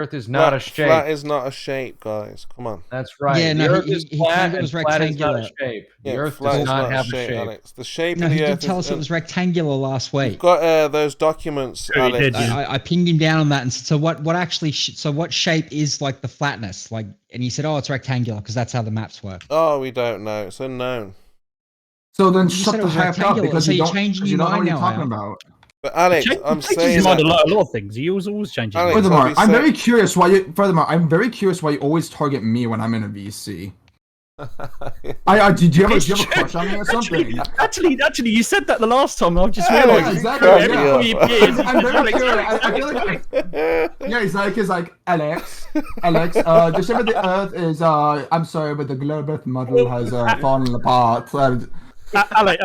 Earth is not a shape. Flat is not a shape, guys. Come on. That's right. Yeah, the no, Earth he is claimed flat, it was and flat is not a rectangular. shape. The Yeah, Earth flat does is not have a shape. Alex. The shape No, of he the did Earth tell is... us it was rectangular last week. You've got those documents, Sure, you Alex. did, yeah. I pinged him down on that and said, so what actually, so what shape is like the flatness? Like, and he said, oh, it's rectangular because that's how the maps work. Oh, we don't know. It's unknown. So then You shut said it the was heck up rectangular, because so you you're don't, changing because you your don't know what mind you're now, talking Al. about. But Alex, He I'm changes his saying mind that... a lot of things. He always changes. Alex, His mind. Furthermore, I'll be I'm saying- very curious why you. Furthermore, I'm very curious why you always target me when I'm in a VC. Did you have a crush on me or something? Actually, you said that the last time. I just Alex, realised. Yeah, exactly. Every Yeah. time he appears, I'm very Alex, curious. I feel like, yeah, he's like, Alex, the shape of the Earth is, I'm sorry, but the globe Earth model has fallen apart. Alex,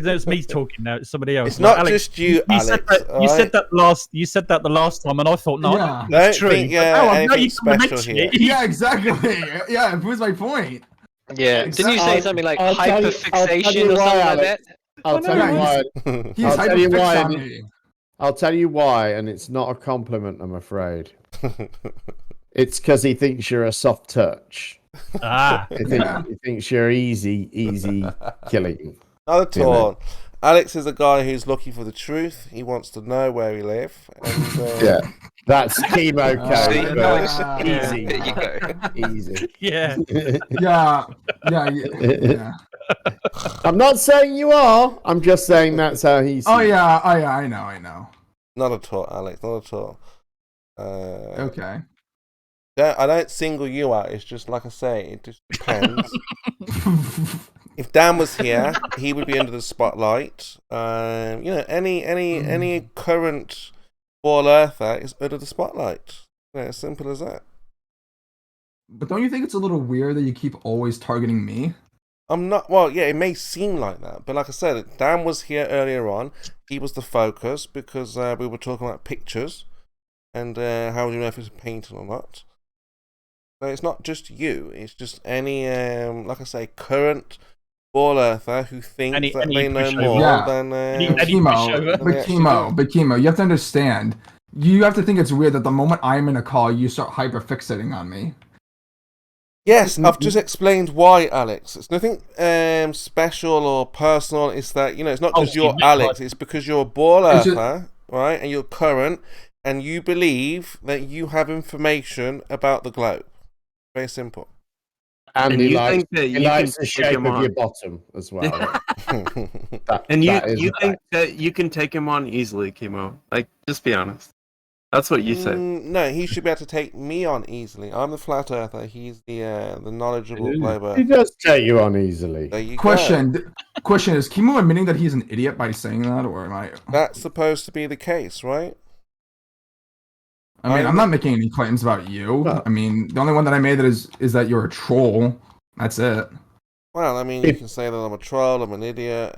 that's me talking now. It's somebody else. It's not Alex, just you, Alex. You said that the last time, and I thought, no, Yeah. that's Don't true. think you anything special mention here. it. Yeah, exactly. Yeah, proves my point. Yeah, didn't you say something like I'll tell you hyperfixation or something like that? I'll tell you why. He's I'll tell you hyperfixed why. on me. I'll tell you why, and it's not a compliment, I'm afraid. It's because he thinks you're a soft touch. He thinks you're easy killing. Not at all. Alex is a guy who's looking for the truth. He wants to know where we live. And, Yeah, that's chemo See, code. Alex, Easy. there you go. Easy. Yeah. Yeah. I'm not saying you are. I'm just saying that's how he sees. Oh yeah, I know. Not at all, Alex. Not at all. Okay. I don't single you out. It's just like I say. It just depends. If Dan was here, he would be under the spotlight. Any current Ball Earther is under the spotlight. As simple as that. But don't you think it's a little weird that you keep always targeting me? I'm not. Well, yeah, it may seem like that, but like I said, Dan was here earlier on. He was the focus because we were talking about pictures and how do you know if it's a painting or not. So it's not just you. It's just any, like I say, current Ball Earther who thinks that they know more than. Chemo, you have to understand. You have to think it's weird that the moment I'm in a call, you start hyperfixating on me. Yes, I've just explained why, Alex. It's nothing special or personal. It's that, it's not just you're Alex. It's because you're a Ball Earther, right? And you're current, and you believe that you have information about the globe. Very simple. And he likes the shape of your bottom as well. You think that you can take him on easily, Chemo? Like, just be honest. That's what you said. No, he should be able to take me on easily. I'm the flat earther. He's the knowledgeable globe earther. He does take you on easily. There you Question is Kimo admitting that he's an idiot by saying that, or am I? That's supposed to be the case, right? I mean, I'm not making any claims about you. I mean, the only one that I made is that you're a troll. That's it. Well, I mean, you can say that I'm a troll, I'm an idiot,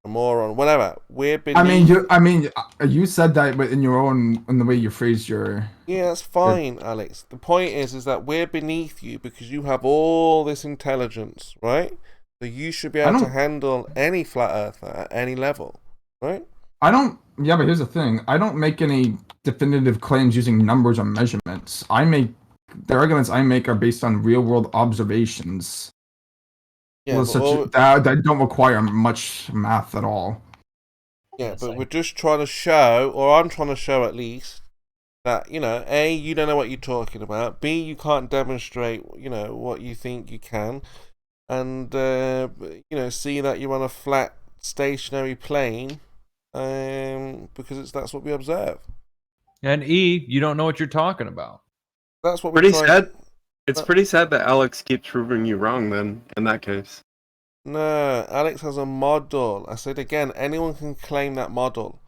a moron, whatever. We're beneath... you said that, but in the way you phrased your... Yeah, that's fine, Alex. The point is that we're beneath you because you have all this intelligence, right? So you should be able to handle any flat earther at any level, right? Yeah, but here's the thing. I don't make any definitive claims using numbers or measurements. The arguments I make are based on real-world observations. Yeah, that don't require much math at all. Yeah, but we're just trying to show, or I'm trying to show at least, that, A, you don't know what you're talking about. B, you can't demonstrate, what you think you can. And, C, that you're on a flat, stationary plane, because that's what we observe. And E, you don't know what you're talking about. That's what pretty sad. It's pretty sad that Alex keeps proving you wrong. Then, in that case, no, Alex has a model. I said again, anyone can claim that model,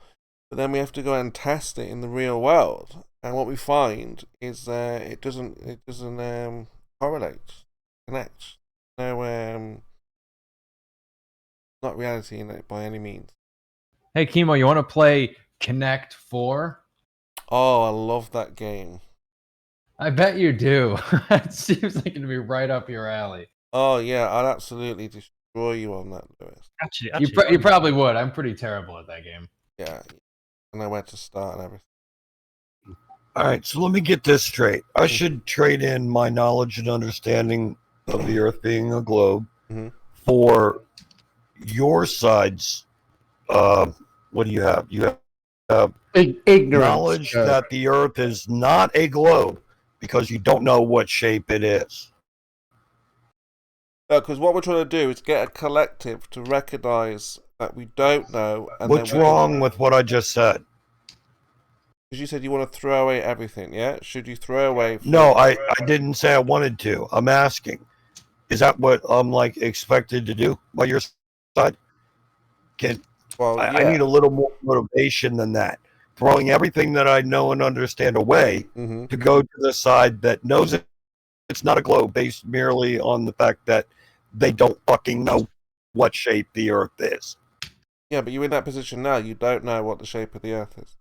but then we have to go and test it in the real world. And what we find is it doesn't correlate, connect. No, not reality in it by any means. Hey, Chemo, you want to play Connect 4? Oh, I love that game. I bet you do. It seems like it'd be right up your alley. Oh yeah, I'd absolutely destroy you on that, Lewis. Actually, you probably would. I'm pretty terrible at that game. Yeah, I know where to start and everything. All right, so let me get this straight. I should trade in my knowledge and understanding of the Earth being a globe for your side's. What do you have? You have Ignorance. knowledge that the Earth is not a globe because you don't know what shape it is. No, because what we're trying to do is get a collective to recognize that we don't know. And What's wrong with what I just said? Because you said you want to throw away everything, yeah? Should you throw away... No, I didn't say I wanted to. I'm asking. Is that what I'm like expected to do by your side? I need a little more motivation than that. Throwing everything that I know and understand away to go to the side that knows it's not a globe based merely on the fact that they don't fucking know what shape the Earth is. Yeah, but you're in that position now. You don't know what the shape of the Earth is.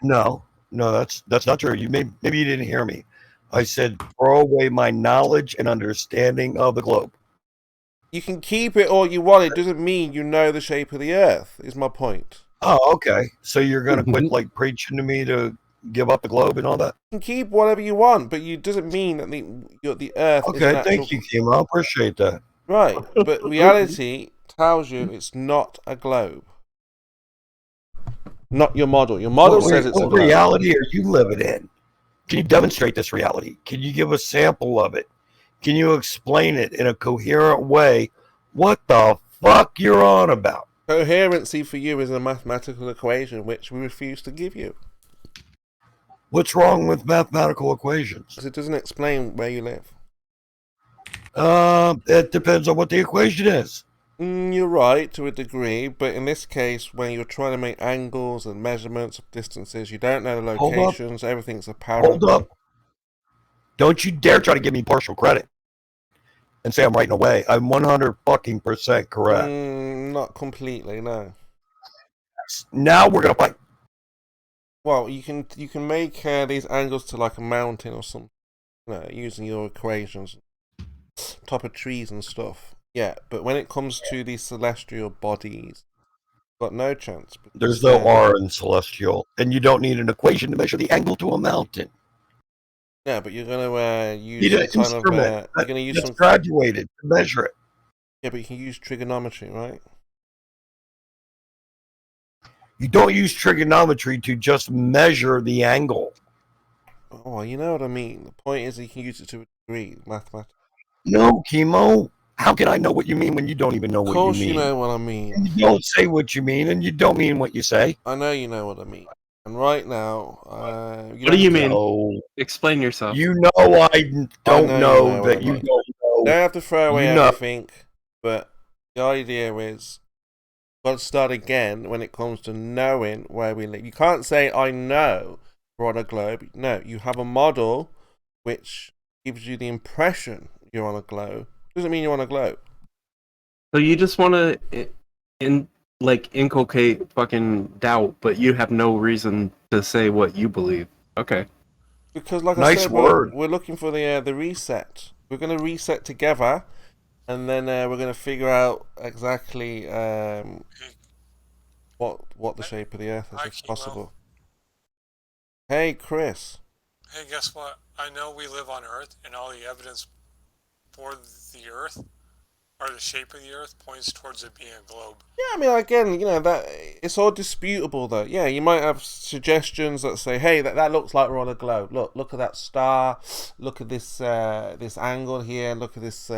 No, that's not true. Maybe you didn't hear me. I said throw away my knowledge and understanding of the globe. You can keep it all you want. It doesn't mean you know the shape of the Earth, is my point. Oh, okay. So you're going to quit like preaching to me to give up the globe and all that? You can keep whatever you want, but it doesn't mean that the Earth is okay, an actual... thank you, Kim. I appreciate that. Right, but reality tells you it's not a globe. Not your model. Your model says it's a globe. What reality are you living in? Can you demonstrate this reality? Can you give a sample of it? Can you explain it in a coherent way? What the fuck you're on about? Coherency for you is a mathematical equation which we refuse to give you. What's wrong with mathematical equations? Because it doesn't explain where you live. It depends on what the equation is. You're right to a degree, but in this case, when you're trying to make angles and measurements of distances, you don't know the locations, everything's apparent. Hold up. Don't you dare try to give me partial credit and say I'm writing away. I'm 100% correct. Not completely, no. Now we're going to fight. Well, you can make these angles to like a mountain or something, using your equations, top of trees and stuff. Yeah, but when it comes to these celestial bodies, got no chance. There's no R in celestial, and you don't need an equation to measure the angle to a mountain. Yeah, but you're gonna use you some kind instrument. of you're gonna use some graduated to measure it. Yeah, but you can use trigonometry, right? You don't use trigonometry to just measure the angle. Oh, you know what I mean. The point is that you can use it to a degree, mathematics. No, Chemo. How can I know what you mean when you don't even know what you mean? Of course you know what I mean. And you don't say what you mean, and you don't mean what you say. I know you know what I mean. And right now, what do you mean? Know. Explain yourself. You know I don't know that you don't know. You don't have to throw away everything, but the idea is got to start again when it comes to knowing where we live. You can't say, I know we're on a globe. No, you have a model which gives you the impression you're on a globe. Doesn't mean you're on a globe. So you just want to inculcate fucking doubt, but you have no reason to say what you believe. Okay. Because like I said, we're looking for the reset. We're going to reset together, and then we're going to figure out exactly what the shape of the Earth is, if possible. Hey, Chris. Hey, guess what? I know we live on Earth, and all the evidence for the Earth, or the shape of the Earth, points towards it being a globe. Yeah, I mean, again, that it's all disputable, though. Yeah, you might have suggestions that say, "Hey, that looks like we're on a globe. Look at that star. Look at this this angle here. Look at this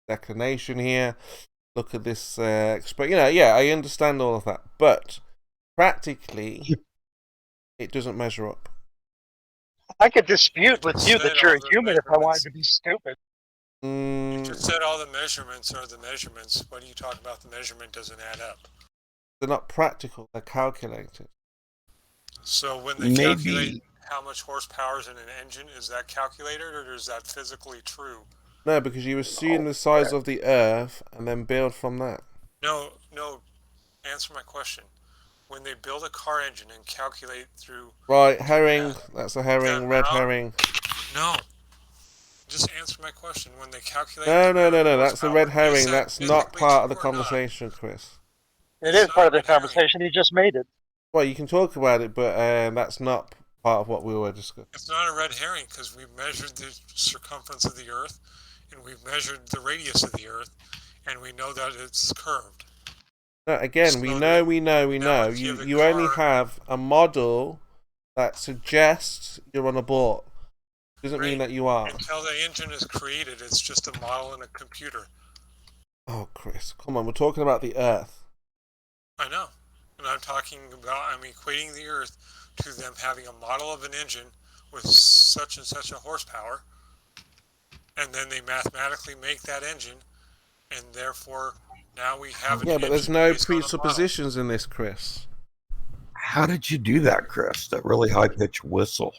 declination here. Look at this." Yeah, I understand all of that, but practically, it doesn't measure up. I could dispute with you that you're a human if I wanted to be stupid. You just said all the measurements are the measurements. What do you talk about? The measurement doesn't add up. They're not practical. They're calculated. So when they calculate how much horsepower is in an engine, is that calculated or is that physically true? No, because you assume the size of the Earth and then build from that. No. Answer my question. When they build a car engine and calculate through... Right, herring. That's a herring. Red herring. No. Just answer my question. When they calculate... No. That's a red herring. That's not part of the conversation, Chris. It is part of the conversation. He just made it. Well, you can talk about it, but that's not part of what we were discussing. It's not a red herring because we measured the circumference of the Earth, and we've measured the radius of the Earth, and we know that it's curved. No, again, we know. if you have a You only car- have a model that suggests you're on a boat. Doesn't mean Right. that you are. Until the engine is created, it's just a model in a computer. Oh, Chris, come on. We're talking about the Earth. I know. And I'm equating the Earth to them having a model of an engine with such and such a horsepower, and then they mathematically make that engine, and therefore now we have an Yeah, but there's engine no based on a model. presuppositions in this, Chris. How did you do that, Chris? That really high-pitched whistle.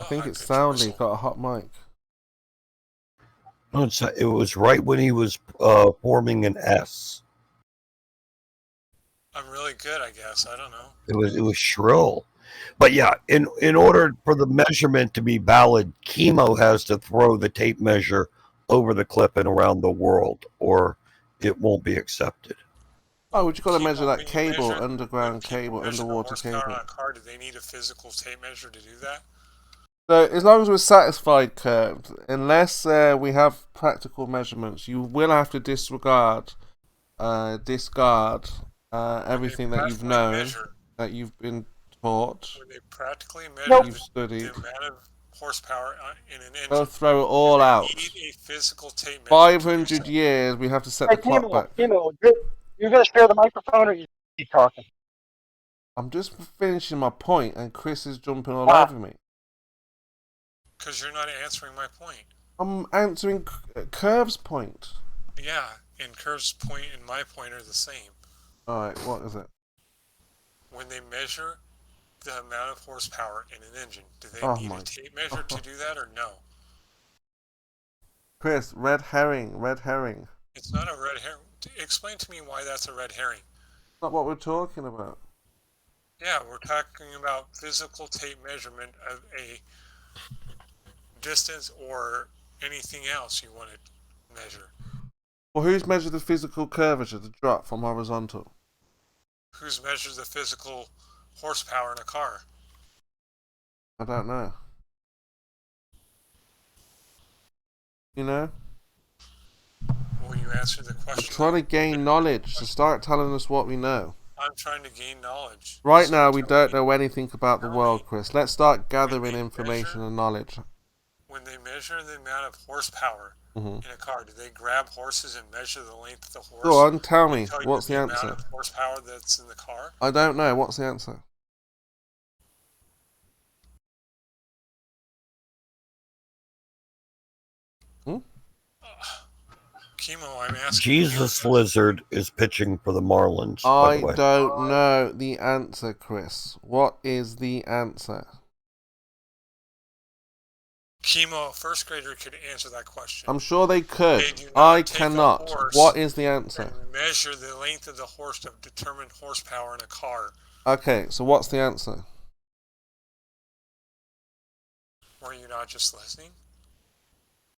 I think it's sounding. He's got a hot mic. No, it was right when he was forming an S. I'm really good, I guess. I don't know. It was shrill. But yeah, in order for the measurement to be valid, Chemo has to throw the tape measure over the clip and around the world, or it won't be accepted. Oh, would you got to measure that When you cable, measure- underground when people cable, measure the underwater horsepower cable? on a car, do they need a physical tape measure to do that? So as long as we're satisfied, Kurt, unless we have practical measurements, you will have to discard everything that you've practically known, measure- that you've been taught, When they practically that measure you've studied. the amount of horsepower in an engine, They'll throw it all they out. need a physical tape measure. 500 years, we have to set the clock back. Kimo, you're going to share the microphone or you keep talking? I'm just finishing my point, and Chris is jumping all over me. Because you're not answering my point. I'm answering Curve's point. Yeah, and Curve's point and my point are the same. Alright, what is it? When they measure the amount of horsepower in an engine, do they Oh need my a tape measure to do that or no? Chris, red herring, red herring. It's not a red herring. Explain to me why that's a red herring. Not what we're talking about. Yeah, we're talking about physical tape measurement of a distance or anything else you want to measure. Well, who's measured the physical curvature, the drop from horizontal? Who's measured the physical horsepower in a car? I don't know. You know? Will you answer the We're question? trying to gain knowledge, so start telling us what we know. I'm trying to gain knowledge. Right So now, we tell don't me, know anything about the world, Chris. Let's start gathering information and knowledge. when they measure the amount of horsepower in a car, do they grab horses and measure the length of the horse? Go on, tell me. and tell you What's the amount answer? of horsepower that's in the car? I don't know. What's the answer? Chemo, I'm asking. Jesus Lizard is pitching for the Marlins, by I the way. don't know the answer, Chris. What is the answer? Chemo, a first grader could answer that question. I'm sure they could. They do not I take a cannot. horse What is the answer? and measure the length of the horse to determine horsepower in a car. Okay, so what's the answer? Were you not just listening?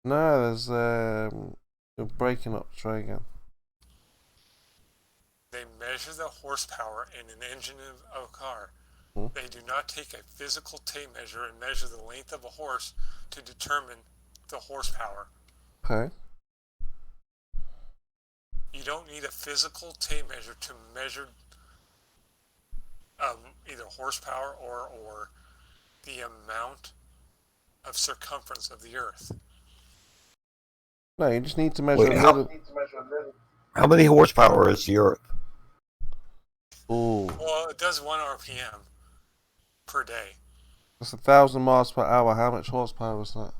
No, there's you're breaking up. Try again. They measure the horsepower in an engine of a car. Hmm? They do not take a physical tape measure and measure the length of a horse to determine the horsepower. Okay. You don't need a physical tape measure to measure either horsepower or the amount of circumference of the Earth. No, you just need to measure Wait, a little. How many horsepower is the Earth? Ooh, Well, it does 1 RPM per day. that's 1,000 miles per hour. How much horsepower is that?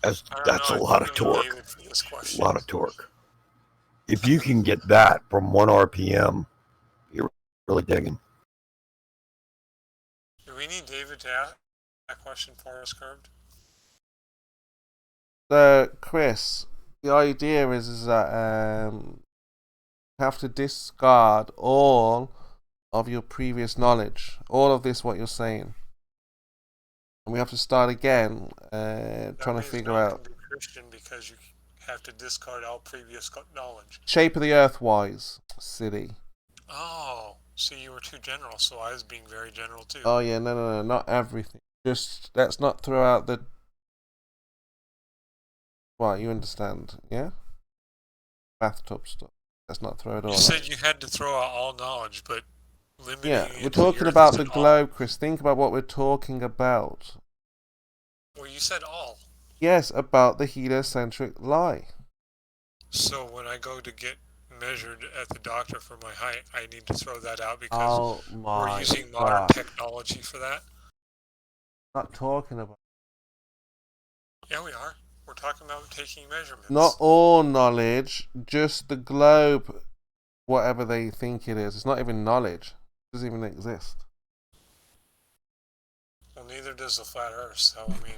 That's I don't that's know, a I lot of think we torque. gave it for this A question. lot of torque. If you can get that from 1 RPM, you're really digging. Do we need David to ask that question for us, Curved? So, Chris, the idea is that you have to discard all of your previous knowledge, all of this, what you're saying, and we have to start again, trying to figure out Be Christian because you have to discard all previous knowledge. shape of the Earth wise, silly. Oh, See, you were too general, so I was being very general too. Oh yeah, no, not everything. Just let's not throw out the. Right, you understand, yeah? Bathtub stuff. Let's not throw it all You out. said you had to throw out all knowledge, but limiting Yeah, it we're to talking Earth about is the all. globe, Chris. Think about what we're talking about. Well, you said all. Yes, about the heliocentric lie. So when I go to get measured at the doctor for my height, I need to throw that out because Oh we're my using modern God. technology for that. Not talking about. Yeah, we are. We're talking about taking measurements. Not all knowledge, just the globe, whatever they think it is. It's not even knowledge. It doesn't even exist. Well, neither does the flat Earth. So I mean,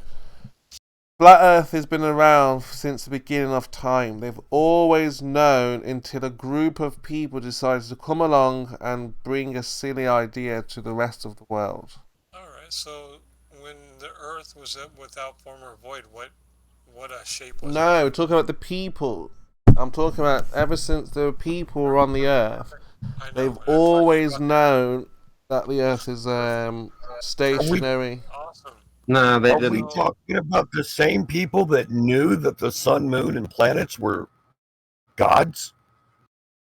Flat Earth has been around since the beginning of time. They've always known until a group of people decided to come along and bring a silly idea to the rest of the world. all right. So when the Earth was without form or void, what shape was it? No, we're talking about the people. I'm talking about ever since the people were on the Earth, they've always known that the Earth is stationary. Awesome. Nah, they Are didn't. we talking about the same people that knew that the sun, moon, and planets were gods?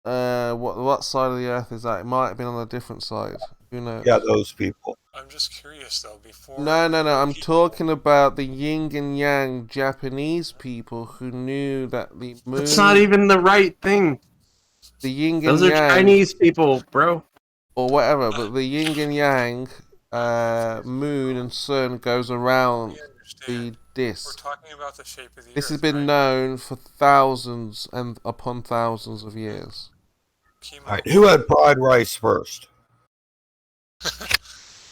What side of the Earth is that? It might have been on a different side. Who knows? Yeah, those people. I'm just curious though. Before. No. I'm talking about the yin and yang Japanese people who knew that the moon. That's not even the right thing. The yin and Those are yang. Chinese people, bro. Or whatever, but the yin and yang moon and sun goes around the disc. We're talking about the shape of the This Earth. has been known for thousands and upon thousands of years. All right, who had fried rice first?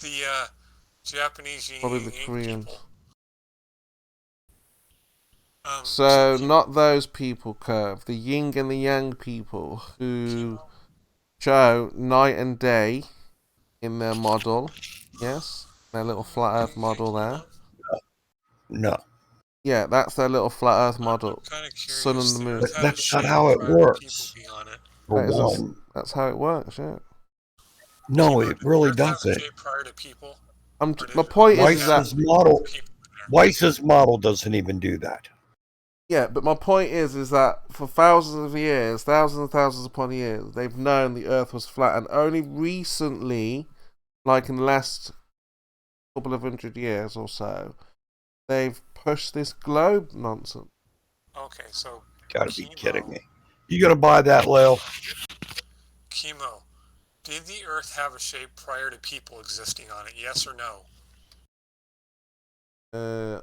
The Japanese yin Probably and the yang Koreans. people. So not those people, Curve. The yin and the yang people who show night and day in their model. Yes, their little flat Earth model there. No. Yeah, that's their little flat Earth model. Sun and the moon. That's not how it works. For one. That's how it works, yeah. No, it really doesn't. Prior to people. My point is that Weiss's model doesn't even do that. yeah, but my point is that for thousands of years, thousands and thousands upon years, they've known the Earth was flat, and only recently, like in the last couple of 100 years or so, they've pushed this globe nonsense. Okay, so. Gotta be kidding me. You gonna buy that, Lil? Chemo. Did the Earth have a shape prior to people existing on it? Yes or no?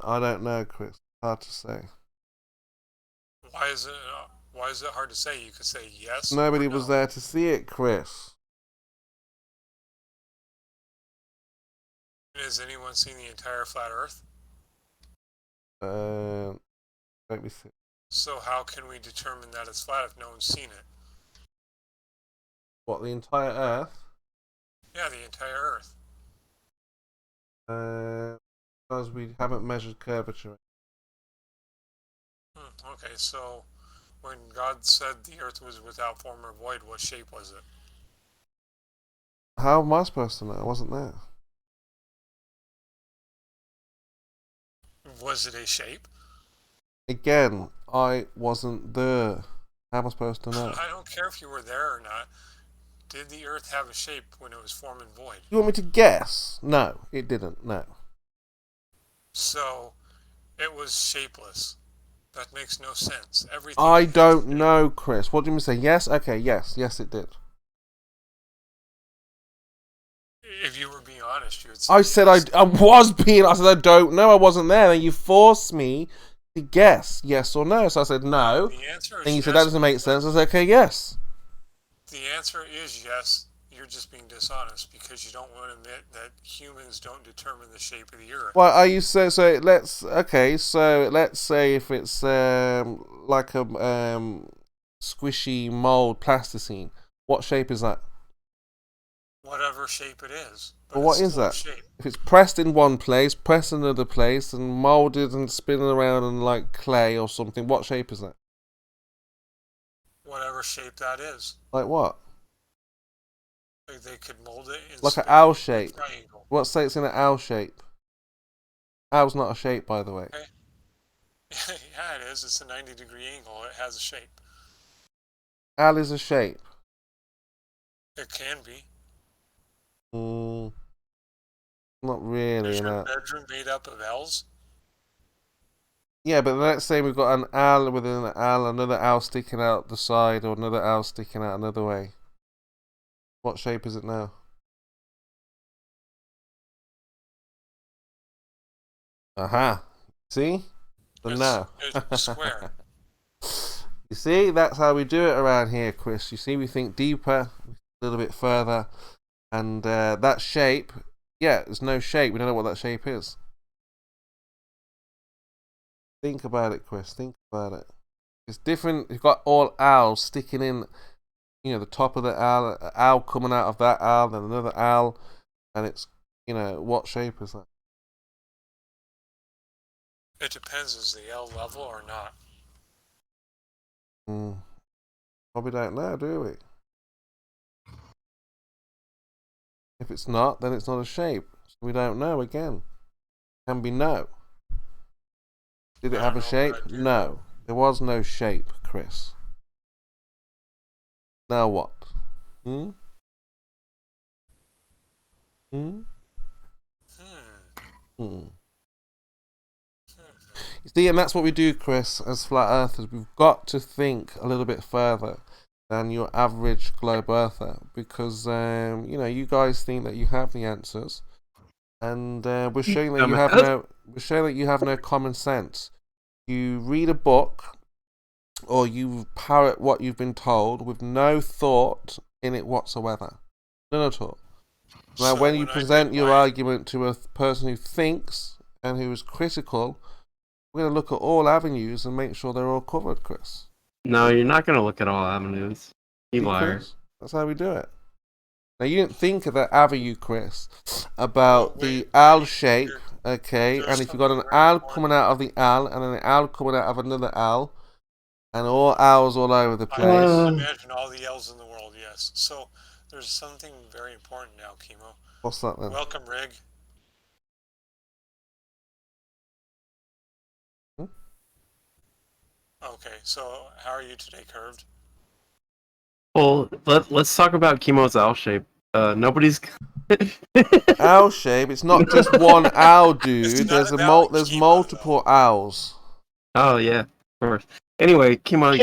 I don't know, Chris. Hard to say. Why is it hard to say? You could say yes. Nobody or no. was there to see it, Chris. Has anyone seen the entire flat Earth? Let me see. So how can we determine that it's flat if no one's seen it? What, the entire Earth? Yeah, the entire Earth. Because we haven't measured curvature. Okay, so when God said the Earth was without form or void, what shape was it? How am I supposed to know? I wasn't there. Was it a shape? Again, I wasn't there. How am I supposed to know? I don't care if you were there or not. Did the Earth have a shape when it was form and void? You want me to guess? No, it didn't. No. So it was shapeless. That makes no sense. Everything. I don't know, Chris. What do you mean say? Yes? Okay, yes, it did. If you were being honest, you would say I said yes. I was being. I said I don't know. I wasn't there. Then you forced me to guess yes or no. So I said no. The answer is and you said yes. that doesn't make sense. I said okay, yes. The answer is yes. You're just being dishonest because you don't want to admit that humans don't determine the shape of the Earth. Well, are you so let's say if it's like a squishy mold plasticine, what shape is that? Whatever shape it is. Well, what is that? If it's pressed in one place, pressed in another place, and molded and spinning around and like clay or something, what shape is that? Whatever shape that is. Like what? They could mold it in Like an owl a shape. triangle. What say it's in an owl shape? Owl's not a shape, by the way. Okay. Yeah, it is. It's a 90-degree angle. It has a shape. Owl is a shape. It can be. Not really. Is your bedroom made up of L's? Yeah, but let's say we've got an owl within an owl, another owl sticking out the side, or another owl sticking out another way. What shape is it now? Aha. See? Now. It's square. You see? That's how we do it around here, Chris. You see, we think deeper, a little bit further. And that shape, yeah, there's no shape. We don't know what that shape is. Think about it, Chris. Think about it. It's different. You've got all owls sticking in, the top of the owl, an owl coming out of that owl, then another owl, and it's, what shape is that? It depends. Is the L level or not? Probably don't know, do we? If it's not, then it's not a shape. So we don't know again. Can be no. Did it have a shape? No. There was no shape, Chris. Now what? You see, and that's what we do, Chris, as flat earthers. We've got to think a little bit further than your average globe earther, because you guys think that you have the answers, and we're showing that you have no common sense. You read a book, or you parrot what you've been told with no thought in it whatsoever, none at all. Now, when you present your argument to a person who thinks and who is critical, we're going to look at all avenues and make sure they're all covered, Chris. No, you're not going to look at all avenues. You liar. That's how we do it. Now, you didn't think of that avenue, Chris, about the owl shape, okay? And if you've got an owl coming out of the owl, and an owl coming out of another owl, and all owls all over the place. I imagine all the L's in the world, yes. So, there's something very important now, Chemo. What's that then? Welcome, Rig. Okay, so how are you today, Curved? Well, let's talk about Chemo's owl shape. Nobody's owl shape. It's not just one owl, dude. There's multiple owls. Oh yeah, of course. Anyway, Chemo,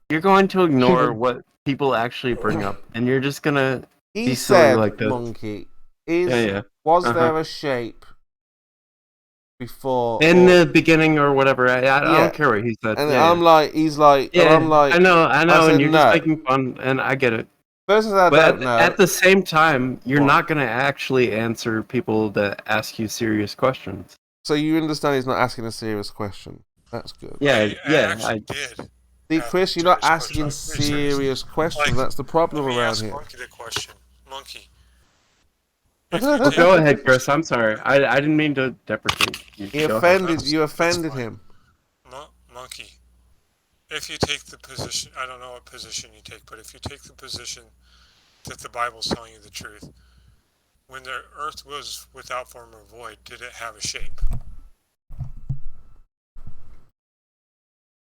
you're going to ignore what people actually bring up, and you're just gonna be silly like this. Monkey, was there a shape before in the beginning or whatever? I don't care what he said. And I'm like, I know, and you're just making fun, and I get it. But at the same time, you're not going to actually answer people that ask you serious questions. So you understand he's not asking a serious question. That's good. I did. See, Chris, you're not asking serious questions. That's the problem around here. Monkey the question. Monkey. Well, go ahead, Chris. I'm sorry. I didn't mean to deprecate you. You offended him. Monkey. If you take the position, I don't know what position you take, but if you take the position that the Bible's telling you the truth, when the earth was without form or void, did it have a shape?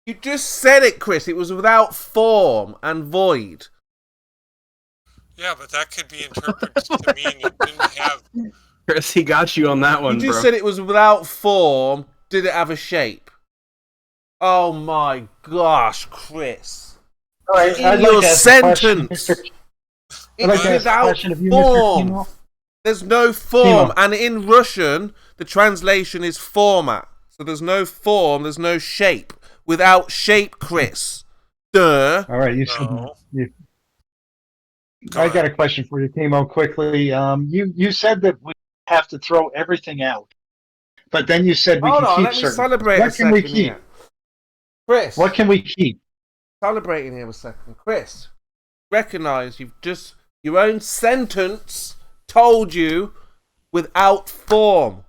You just said it, Chris. It was without form and void. Yeah, but that could be interpreted to mean it didn't have... Chris, he got you on that one, You just said it was without form. Did it have a shape? Oh my gosh, Chris. All right, in your sentence, it's without form. There's no form. And in Russian, the translation is format. So there's no form, there's no shape. Without shape, Chris. Duh. All right, I got a question for you, Timo, quickly. You said that we have to throw everything out. But then you said we can keep let me certain. celebrate What can we keep? here. Chris. What can we keep? Celebrating here a second. Chris, recognize your own sentence told you without form.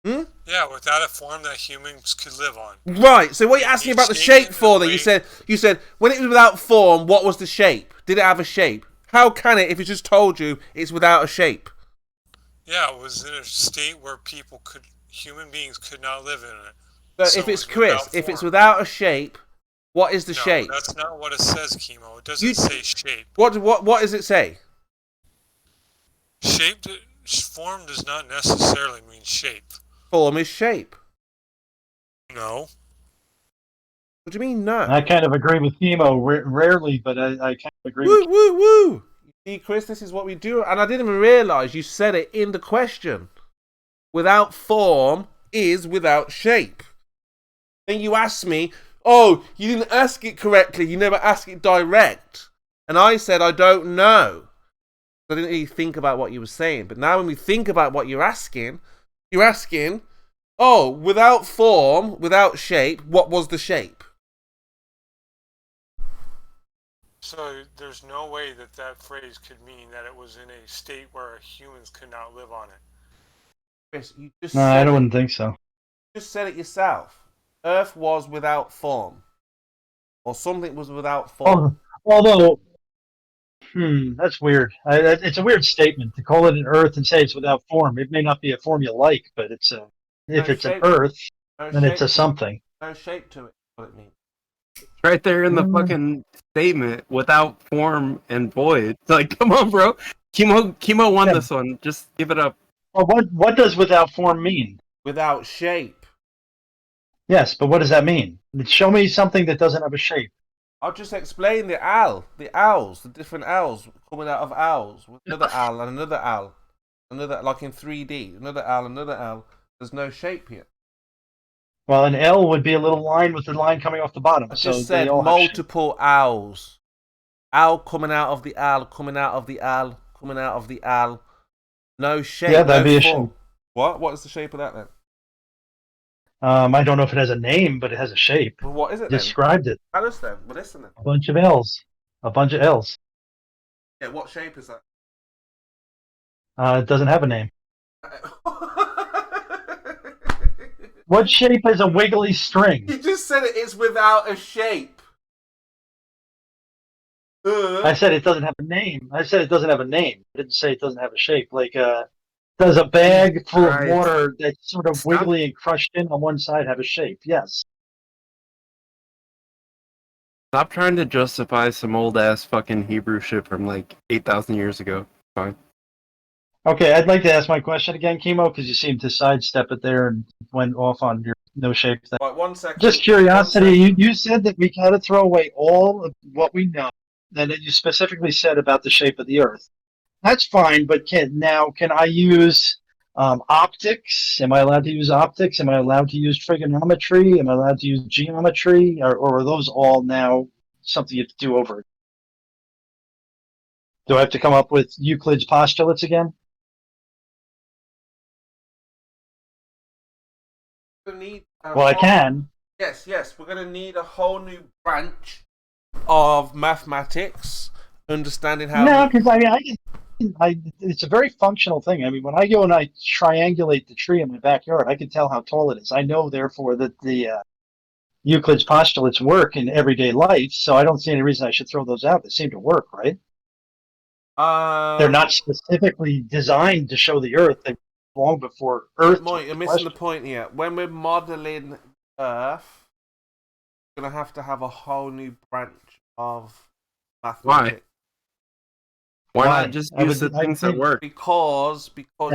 Yeah, Yeah, without a form that humans could live on. Right. So what are you asking about the shape for then? You said when it was without form, what was the shape? Did it have a shape? How can it if it just told you it's without a shape? Yeah, it was in a state where human beings could not live in it. So if it's Chris, if it's without a shape, what is the shape? That's not what it says, Chemo. It doesn't say shape. What does it say? Form does not necessarily mean shape. Form is shape. No. What do you mean no? I kind of agree with Chemo rarely, but I kind of agree with Chemo. Woo! See, Chris, this is what we do. And I didn't even realise you said it in the question. Without form is without shape. Then you asked me, oh, you didn't ask it correctly. You never asked it direct. And I said, I don't know. I didn't really think about what you were saying. But now when we think about what you're asking, oh, without form, without shape, what was the shape? So there's no way that phrase could mean that it was in a state where humans could not live on it. Chris, you just No, I wouldn't think so. You just said it yourself. Earth was without form. Or something was without form. Although, that's weird. It's a weird statement to call it an Earth and say it's without form. It may not be a form you like, but it's an Earth, then it's a something. No shape to it. What it means. Right there in the fucking statement, without form and void. Like, come on, bro. Chemo won this one. Just give it up. Well, what does without form mean? Without shape. Yes, but what does that mean? Show me something that doesn't have a shape. I'll just explain the owls, the different owls coming out of owls. Another owl and another owl. Another, like in 3D. Another owl, another owl. There's no shape here. Well, an L would be a little line with the line coming off the bottom. I just said multiple owls. Owl coming out of the owl, coming out of the owl, coming out of the owl. No shape. Yeah, that'd be a shape. What? What is the shape of that then? I don't know if it has a name, but it has a shape. Well, what is it? Described it. Tell us then. Well, listen then. A bunch of L's. A bunch of L's. Yeah, what shape is that? It doesn't have a name. What shape is a wiggly string? You just said it's without a shape. I said it doesn't have a name. I said it doesn't have a name. I didn't say it doesn't have a shape. Like, does a bag full of water that's sort of wiggly and crushed in on one side have a shape? Yes. Stop trying to justify some old ass fucking Hebrew shit from like 8,000 years ago. Fine. Okay, I'd like to ask my question again, Chemo, because you seemed to sidestep it there and went off on your no shape thing. Right, 1 second. Just curiosity, you said that we got to throw away all of what we know, and then you specifically said about the shape of the Earth. That's fine, but can I use optics? Am I allowed to use optics? Am I allowed to use trigonometry? Am I allowed to use geometry? Or are those all now something you have to do over? Do I have to come up with Euclid's postulates again? Well, I can. Yes, we're going to need a whole new branch of mathematics, understanding how... No, because it's a very functional thing. I mean, when I go and I triangulate the tree in my backyard, I can tell how tall it is. I know, therefore, that the Euclid's postulates work in everyday life, so I don't see any reason I should throw those out. They seem to work, right? They're not specifically designed to show the Earth. They long before Earth. Mike, you're missing the point here. When we're modeling Earth, we're going to have a whole new branch of mathematics. Why not just use the things that work? Because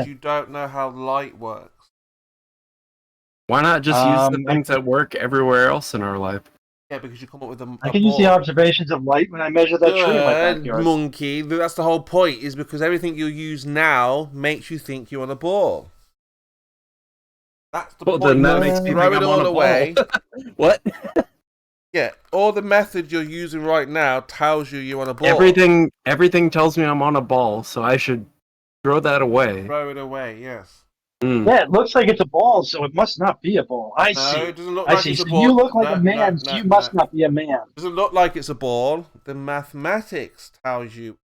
you don't know how light works. Why not just use the things that work everywhere else in our life? Yeah, because you come up with them. I can use the observations of light when I measure that tree in my backyard. Monkey, that's the whole point, is because everything you use now makes you think you're on a ball. That's the point. Then that makes me throw think it I'm all on a away. What? Yeah, all the method you're using right now tells you're on a ball. Everything tells me I'm on a ball, so I should throw that away. Throw it away, yes. Yeah, it looks like it's a ball, so it must not be a ball. I see. It doesn't look like it's a ball. You look like a man, so you must not be a man. It doesn't look like it's a ball. The mathematics tells you.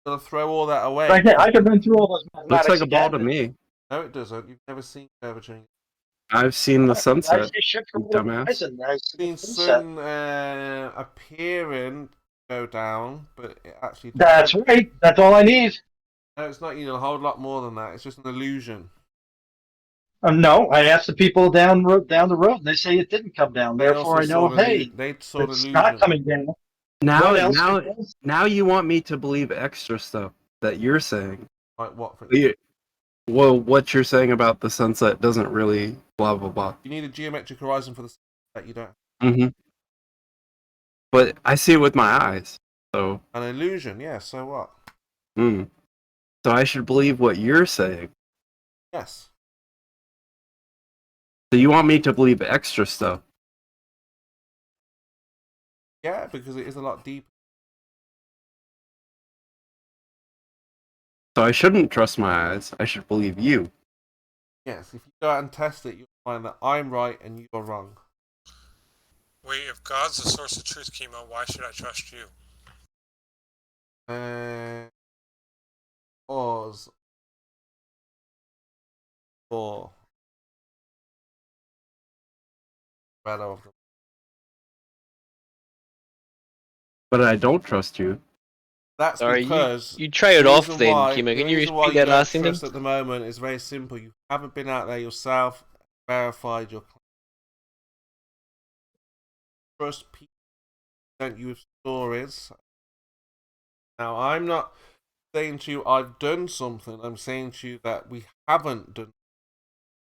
Gotta throw all that away. I can run through all those mathematics. Looks like a ball to me. No, it doesn't. You've never seen curvature. I've seen the sunset. I've seen shit from Dumbass. horizon. I've seen sun appearing go down, but it actually. That's right. That's all I need. No, it's not. A whole lot more than that. It's just an illusion. No, I asked the people down the road, and they say it didn't come down. Therefore, I know, hey, it's not coming down. Now you want me to believe extra stuff that you're saying. Like what? Well, what you're saying about the sunset doesn't really blah blah blah. You need a geometric horizon for the sunset. You don't. Mm-hmm. But I see it with my eyes, so. An illusion, yeah. So what? So I should believe what you're saying. Yes. So you want me to believe extra stuff? Yeah, because it is a lot deeper. So I shouldn't trust my eyes. I should believe you. Yes, if you go out and test it, you'll find that I'm right and you are wrong. Wait, if God's the source of truth, Chemo, why should I trust you? Pause. For. But I don't trust you. That's because you trailed off then, Chemo. Can you repeat that last sentence? At the moment is very simple. You haven't been out there yourself, verified your claim. Trust people present you with stories. Now, I'm not saying to you I've done something. I'm saying to you that we haven't done.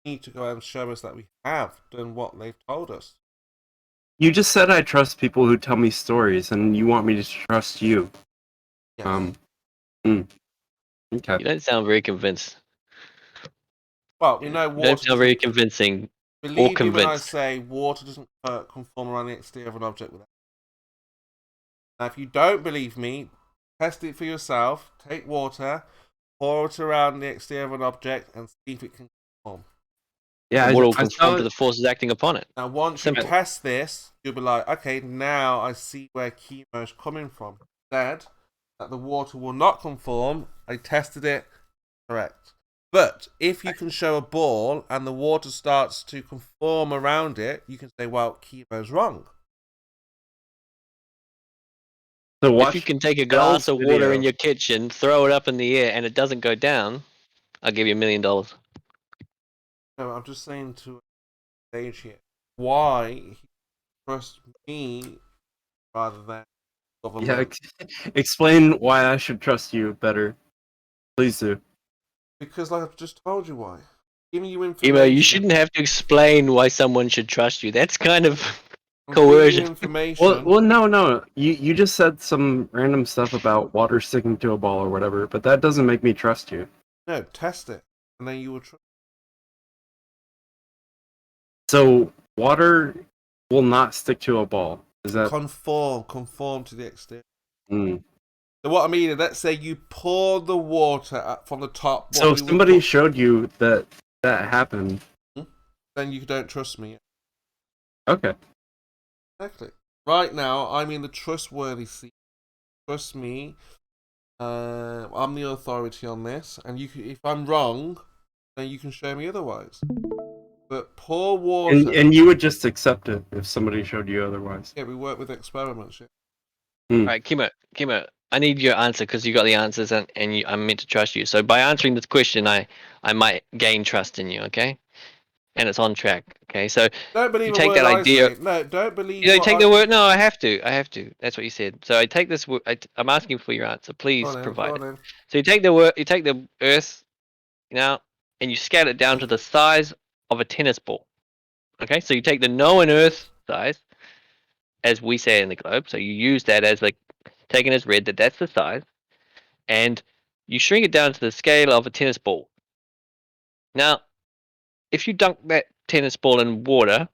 You need to go out and show us that we have done what they've told us. You just said I trust people who tell me stories, and you want me to trust you. Yes. Okay. You don't sound very convinced. Well, we know water. You don't sound very convincing. Believe me when I say water doesn't conform around the exterior of an object without. Now, if you don't believe me, test it for yourself. Take water, pour it around the exterior of an object, and see if it can conform. Yeah, water will conform to the forces acting upon it. Now, once you test this, you'll be like, okay, now I see where chemo is coming from. Instead, that the water will not conform. I tested it, correct. But if you can show a ball and the water starts to conform around it, you can say, well, chemo's wrong. So if you can take a glass of water in your kitchen, throw it up in the air, and it doesn't go down, I'll give you $1 million. No, I'm just saying to stage here why he trusts me rather than government. Yeah, explain why I should trust you better. Please do. Because like I've just told you why. Giving you information. Emo, you shouldn't have to explain why someone should trust you. That's kind of coercion. Information. Well, no. You just said some random stuff about water sticking to a ball or whatever, but that doesn't make me trust you. No, test it, and then you will trust. So water will not stick to a ball. Is that conform to the exterior? So what I mean is, let's say you pour the water from the top. So if somebody showed you that happened, then you don't trust me. Okay. Exactly. Right now, I'm in the trustworthy seat. Trust me. I'm the authority on this, and if I'm wrong, then you can show me otherwise. But pour water. And you would just accept it if somebody showed you otherwise. Yeah, we work with experiments. Yeah. Alright, Kimo, I need your answer because you got the answers and I'm meant to trust you. So by answering this question, I might gain trust in you, okay? And it's on track, okay? So don't believe you take that idea. No, don't believe. You don't take the word. No, I have to. That's what you said. So I take this. I'm asking for your answer. Please provide it. So you take the word. You take the Earth, and you scale it down to the size of a tennis ball. Okay, so you take the known Earth size, as we say in the globe. So you use that as taken as read that's the size, and you shrink it down to the scale of a tennis ball. Now, if you dunk that tennis ball in water,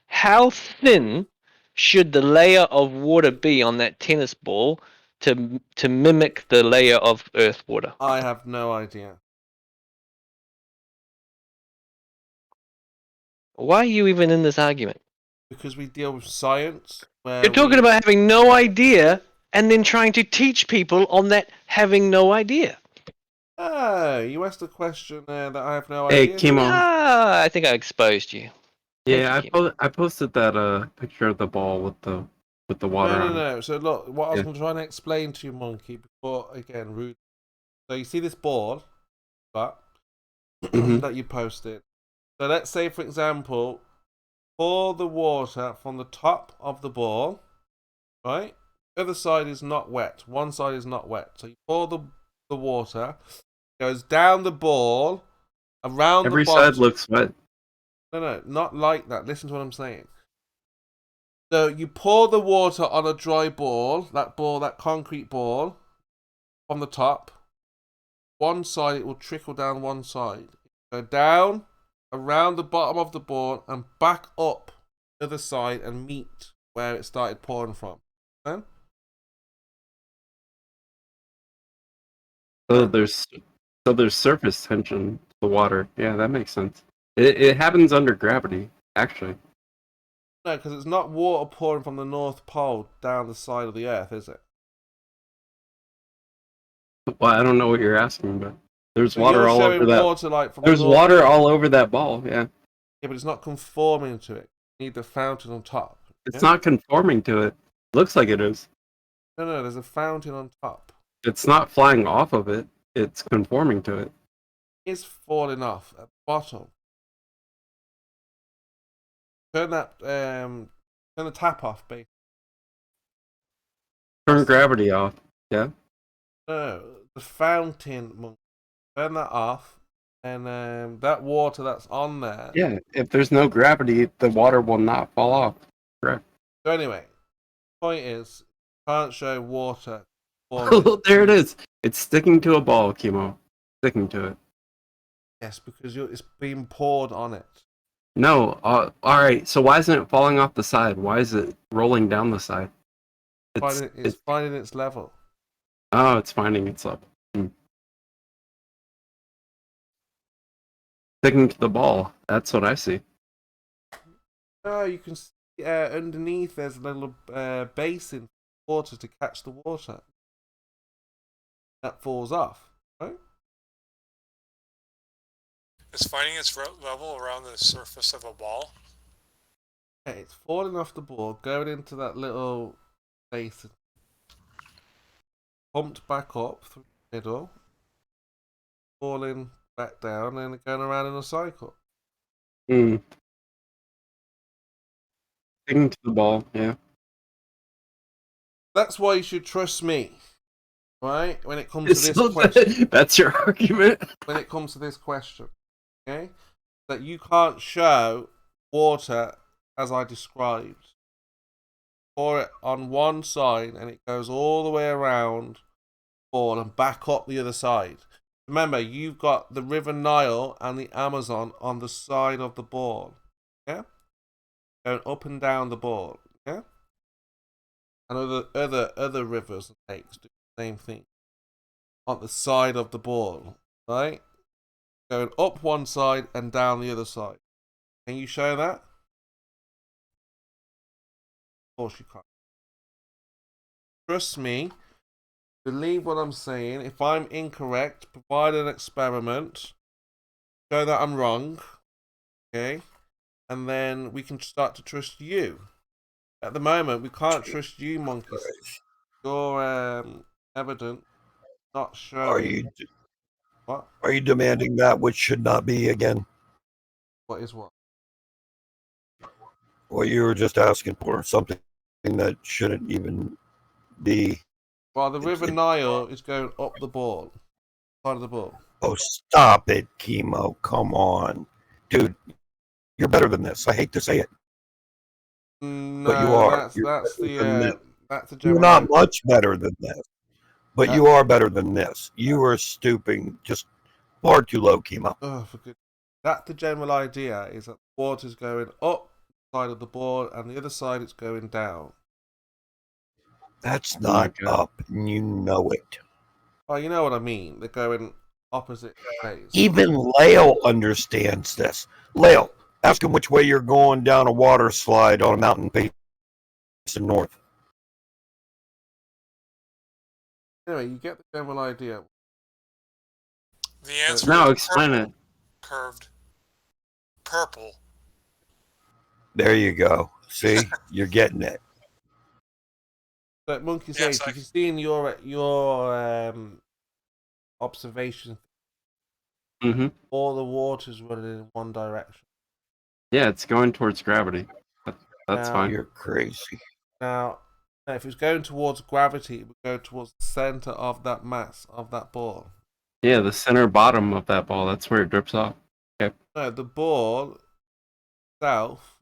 how thin should the layer of water be on that tennis ball to mimic the layer of Earth water? I have no idea. Why are you even in this argument? Because we deal with science. You're talking about having no idea and then trying to teach people on that having no idea. Oh, you asked a question there that I have no idea. Hey, Kimo. I think I exposed you. Yeah, I posted that picture of the ball with the water on it. No. So look, what I was going to try and explain to you, Monkey, before again, rude. So you see this ball, but that you posted. So let's say, for example, pour the water from the top of the ball, right? The other side is not wet. One side is not wet. So you pour the water, goes down the ball, around Every the bottom. side looks wet. No, not like that. Listen to what I'm saying. So you pour the water on a dry ball, that concrete ball, from the top. One side, it will trickle down one side. Go down, around the bottom of the ball, and back up the other side and meet where it started pouring from. Then? So there's surface tension to the water. Yeah, that makes sense. It happens under gravity, actually. No, because it's not water pouring from the North Pole down the side of the Earth, is it? Well, I don't know what you're asking, but there's So water you're all over showing that. water, like, from There's the North water Pole. all over that ball. Yeah. Yeah, but it's not conforming to it. You need the fountain on top. It's not conforming to it. Looks like it is. No, there's a fountain on top. It's not flying off of it. It's conforming to it. It's falling off at the bottom. Turn the tap off, babe. Turn gravity off. Yeah. No, the fountain, Monk. Turn that off, and that water that's on there. Yeah. If there's no gravity, the water will not fall off. Correct. So anyway, point is, can't show water. Oh, there it is. It's sticking to a ball, Kimo. Sticking to it. Yes, because it's being poured on it. No. All right. So why isn't it falling off the side? Why is it rolling down the side? It's finding its level. Oh, it's finding its level. Sticking to the ball. That's what I see. Oh, you can see underneath there's a little basin for water to catch the water. That falls off, right? It's finding its level around the surface of a ball. Okay, it's falling off the ball, going into that little basin. Pumped back up through the middle. Falling back down and going around in a cycle. Sticking to the ball, yeah. That's why you should trust me. Right? When it comes to this question. That's your argument? When it comes to this question. Okay? That you can't show water as I described. Pour it on one side and it goes all the way around the ball and back up the other side. Remember, you've got the River Nile and the Amazon on the side of the ball. Yeah? Going up and down the ball. Yeah? And other rivers and lakes do the same thing. On the side of the ball. Right? Going up one side and down the other side. Can you show that? Of course you can't. Trust me. Believe what I'm saying. If I'm incorrect, provide an experiment. Show that I'm wrong. Okay? And then we can start to trust you. At the moment, we can't trust you, monkeys. Your evidence not showing. What? Are you demanding that which should not be again? What is what? Well, you were just asking for something that shouldn't even be. Well, the River Nile is going up the ball. Side of the ball. Oh, stop it, Chemo. Come on. Dude, you're better than this. I hate to say it. No, but you are. That's the You're not much better than this. But you are better than this. You are stooping just far too low, Chemo. Oh, for good. That's the general idea, is that the water's going up the side of the ball and the other side it's going down. That's not up, and you know it. Oh, you know what I mean. They're going opposite ways. Even Lale understands this. Lale, ask him which way you're going down a water slide on a mountain facing north. Anyway, you get the general idea. The answer Now is explain it. curved purple. There you go. See, you're getting it. But Monkey Sage, you can see in your observation, all the water's running in one direction. Yeah, it's going towards gravity. That's fine. You're crazy. Now, if it's going towards gravity, it would go towards the center of that mass, of that ball. Yeah, the center bottom of that ball. That's where it drips off. Okay. No, the ball itself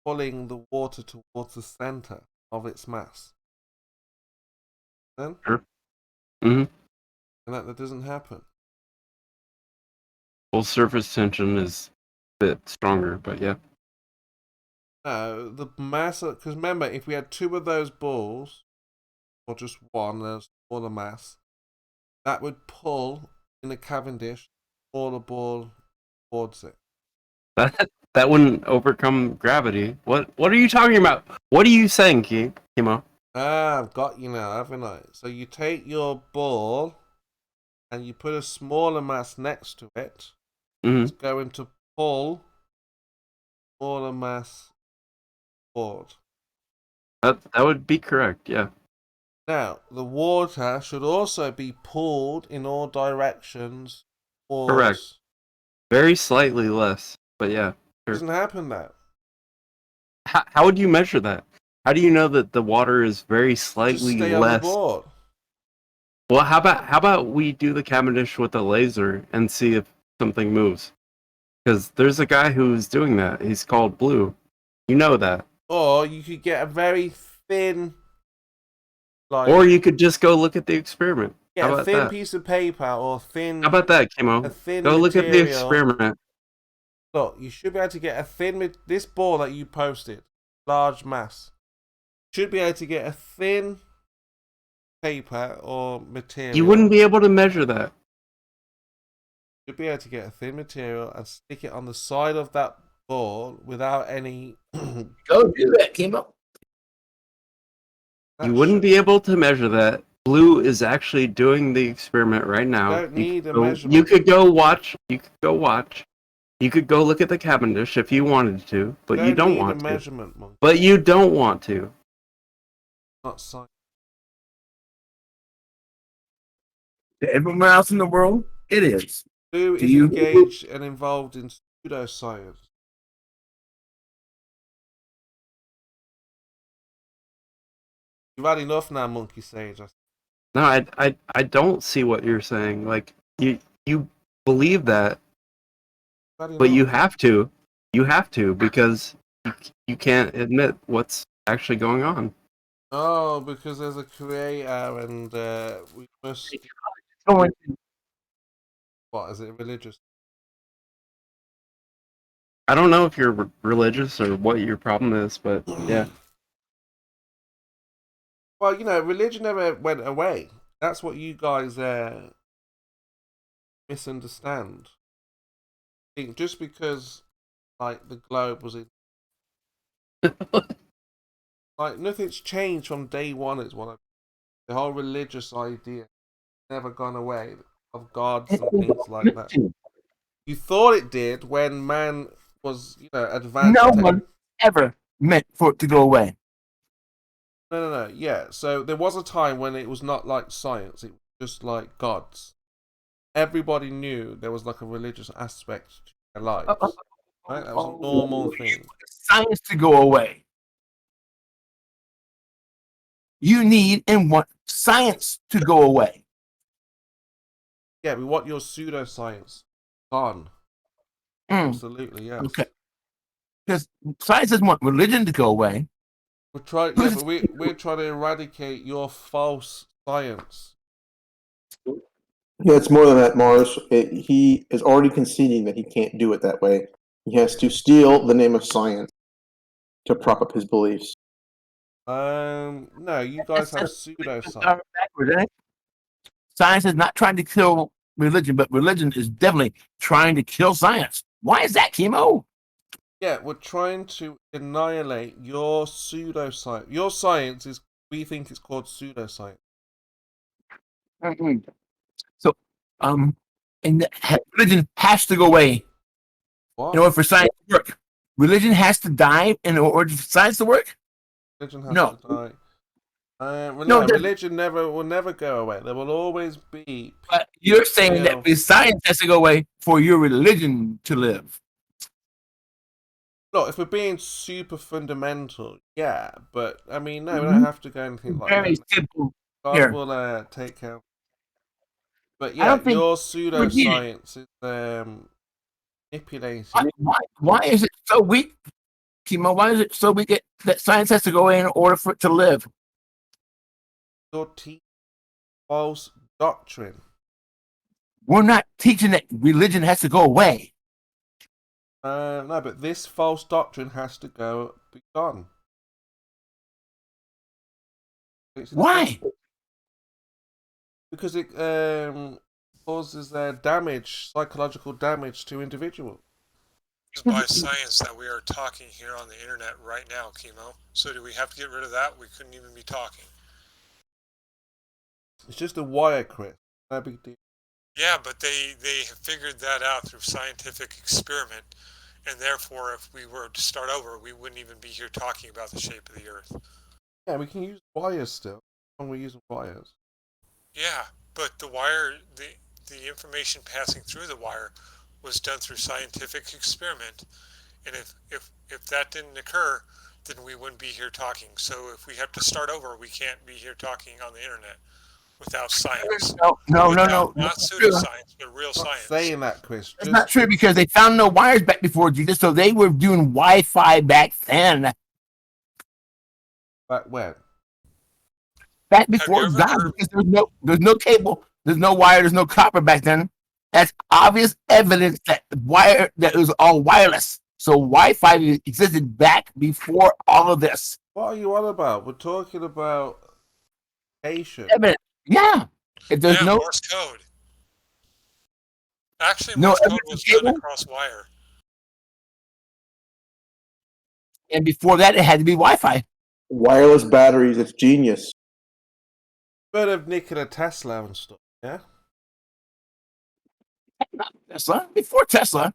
pulling the water towards the center of its mass. Then? Sure. And that doesn't happen. Full surface tension is a bit stronger, but yeah. No, the mass, because remember, if we had two of those balls, or just one, there's smaller mass, that would pull in a Cavendish all the ball towards it. That wouldn't overcome gravity. What are you talking about? What are you saying, Kimo? I've got you now, haven't I? So you take your ball and you put a smaller mass next to it. It's going to pull smaller mass forward. That would be correct, yeah. Now, the water should also be pulled in all directions towards... Correct. Very slightly less, but yeah. Sure. Doesn't happen that. How would you measure that? How do you know that the water is very slightly Just stay less? On the board. Well, how about we do the Cavendish with a laser and see if something moves? Because there's a guy who's doing that. He's called Blue. You know that. Or you could get a very thin... or you could just go look at the experiment. Get a thin piece of paper or thin... How about that, Kimo? A thin go material. Look at the experiment. Look, you should be able to get a thin... This ball that you posted, large mass, should be able to get a thin paper or material. You wouldn't be able to measure that. You'd be able to get a thin material and stick it on the side of that ball without any... Go do that, Kimo. You wouldn't be able to measure that. Blue is actually doing the experiment right now. You don't need a measurement. You could go watch. You could go watch. You could go look at the Cavendish if you wanted to, but you don't want to. Measurement, but you don't want to. Not science. To everyone else in the world, it is. Blue is engaged and involved in pseudoscience. You've had enough now, Monkey Sage. No, I don't see what you're saying. Like you believe that, but you have to. You have to because you can't admit what's actually going on. Oh, because there's a creator and we must... What, is it religious? I don't know if you're religious or what your problem is, but yeah. Well, you know, religion never went away. That's what you guys misunderstand. I think just because, like, the globe was in... like, nothing's changed from day one, is what the whole religious idea never gone away, of gods and things like that. You thought it did when man was, you know, advanced. No one ever meant for it to go away. No. Yeah, so there was a time when it was not like science. It was just like gods. Everybody knew there was like a religious aspect to their lives. Right? That was a normal thing. Science to go away. You need and want science to go away. Yeah, we want your pseudoscience gone. Absolutely, yes. Okay. Because science doesn't want religion to go away. We're trying to eradicate your false science. Yeah, it's more than that, Mars. He is already conceding that he can't do it that way. He has to steal the name of science to prop up his beliefs. No, you guys have pseudoscience. Science is not trying to kill religion, but religion is definitely trying to kill science. Why is that, Kimo? Yeah, we're trying to annihilate your pseudoscience. Your science is, we think it's called pseudoscience. So, And religion has to go away What? in order for science to work. Religion has to die in order for science to work. Religion has No. to die. No, Religion will never go away. There will always be. But you're saying that the science has to go away for your religion to live. Look, if we're being super fundamental, yeah, but I mean, no, we don't have to go anything like Very that. simple. God Here. will take care. But I yeah, don't think your you would need it. pseudoscience is manipulating. Why is it so weak, Kimo? Why is it so weak that science has to go in order for it to live? Your false doctrine. We're not teaching that religion has to go away. No, but this false doctrine has to be gone. Why? Because it causes damage, psychological damage to individuals. It's by science that we are talking here on the internet right now, Chemo. So do we have to get rid of that? We couldn't even be talking. It's just a wire, Chris. No big deal. Yeah, but they have figured that out through scientific experiment, and therefore, if we were to start over, we wouldn't even be here talking about the shape of the Earth. Yeah, we can use wires still. We're using wires. Yeah, but the wire, the information passing through the wire, was done through scientific experiment, and if that didn't occur, then we wouldn't be here talking. So if we have to start over, we can't be here talking on the internet without science. No. Not pseudoscience, but real science. Saying that, Chris. That's not true because they found no wires back before Jesus, so they were doing Wi-Fi back then. Back when? Back before God, because there's no cable, there's no wire, there's no copper back then. That's obvious evidence that it was all wireless. So Wi-Fi existed back before all of this. What are you on about? We're talking about patient. Evidence. Yeah. If there's no Morse code. Actually, no Morse code was done across wire. And before that, it had to be Wi-Fi. Wireless batteries, it's genius. Heard of Nikola Tesla and stuff, yeah? Not Tesla. Before Tesla.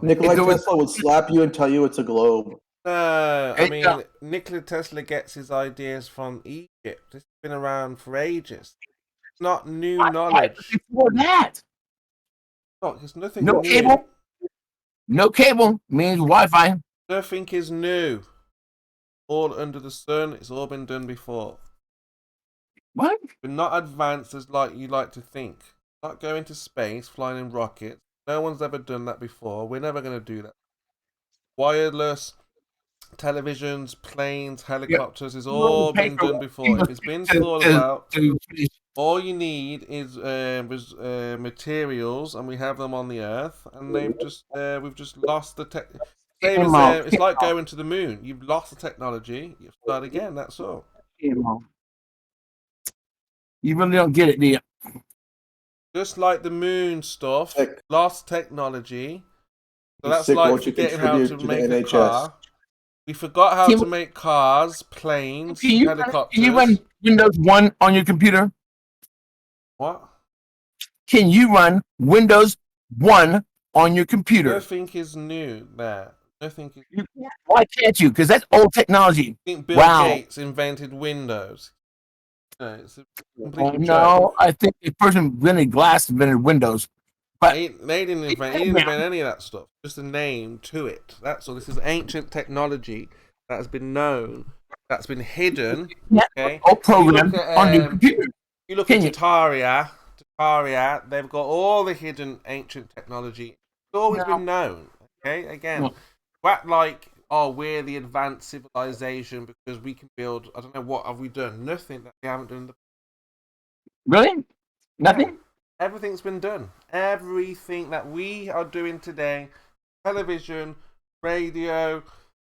Nikola Tesla would slap you and tell you it's a globe. No, I mean, Nikola Tesla gets his ideas from Egypt. It's been around for ages. It's not new knowledge. Before that. Look, there's nothing No new. cable. No cable means Wi-Fi. Nothing is new. All under the sun. It's all been done before. What? We're not advanced as you like to think. Not going to space, flying in rockets. No one's ever done that before. We're never going to do that. Wireless televisions, planes, helicopters has all been done before. If it's been thought about, all you need is materials, and we have them on the Earth, and we've just lost the tech. It's like going to the moon. You've lost the technology. You start again. That's all. You really don't get it, do you? Just like the moon stuff, lost technology. So that's Sick, like won't you forgetting how contribute to to make the a NHS? car. We forgot how to make cars, planes, helicopters. Can you run Windows 1 on your computer? What? Can you run Windows 1 on your computer? Nothing is new there. Nothing is... Why can't you? Because that's old technology. I think Bill Gates invented Windows. No, it's a complete joke. I think the person invented glass invented Windows. But they didn't invent any of that stuff. Just a name to it. That's all. This is ancient technology that has been known, that's been hidden. Okay. All programmed on your computer. You look at Tataria, they've got all the hidden ancient technology. It's always been known. Okay. Again, act like, we're the advanced civilization because we can build. I don't know, what have we done? Nothing that we haven't done. Really? Nothing. Everything's been done. Everything that we are doing today, television, radio,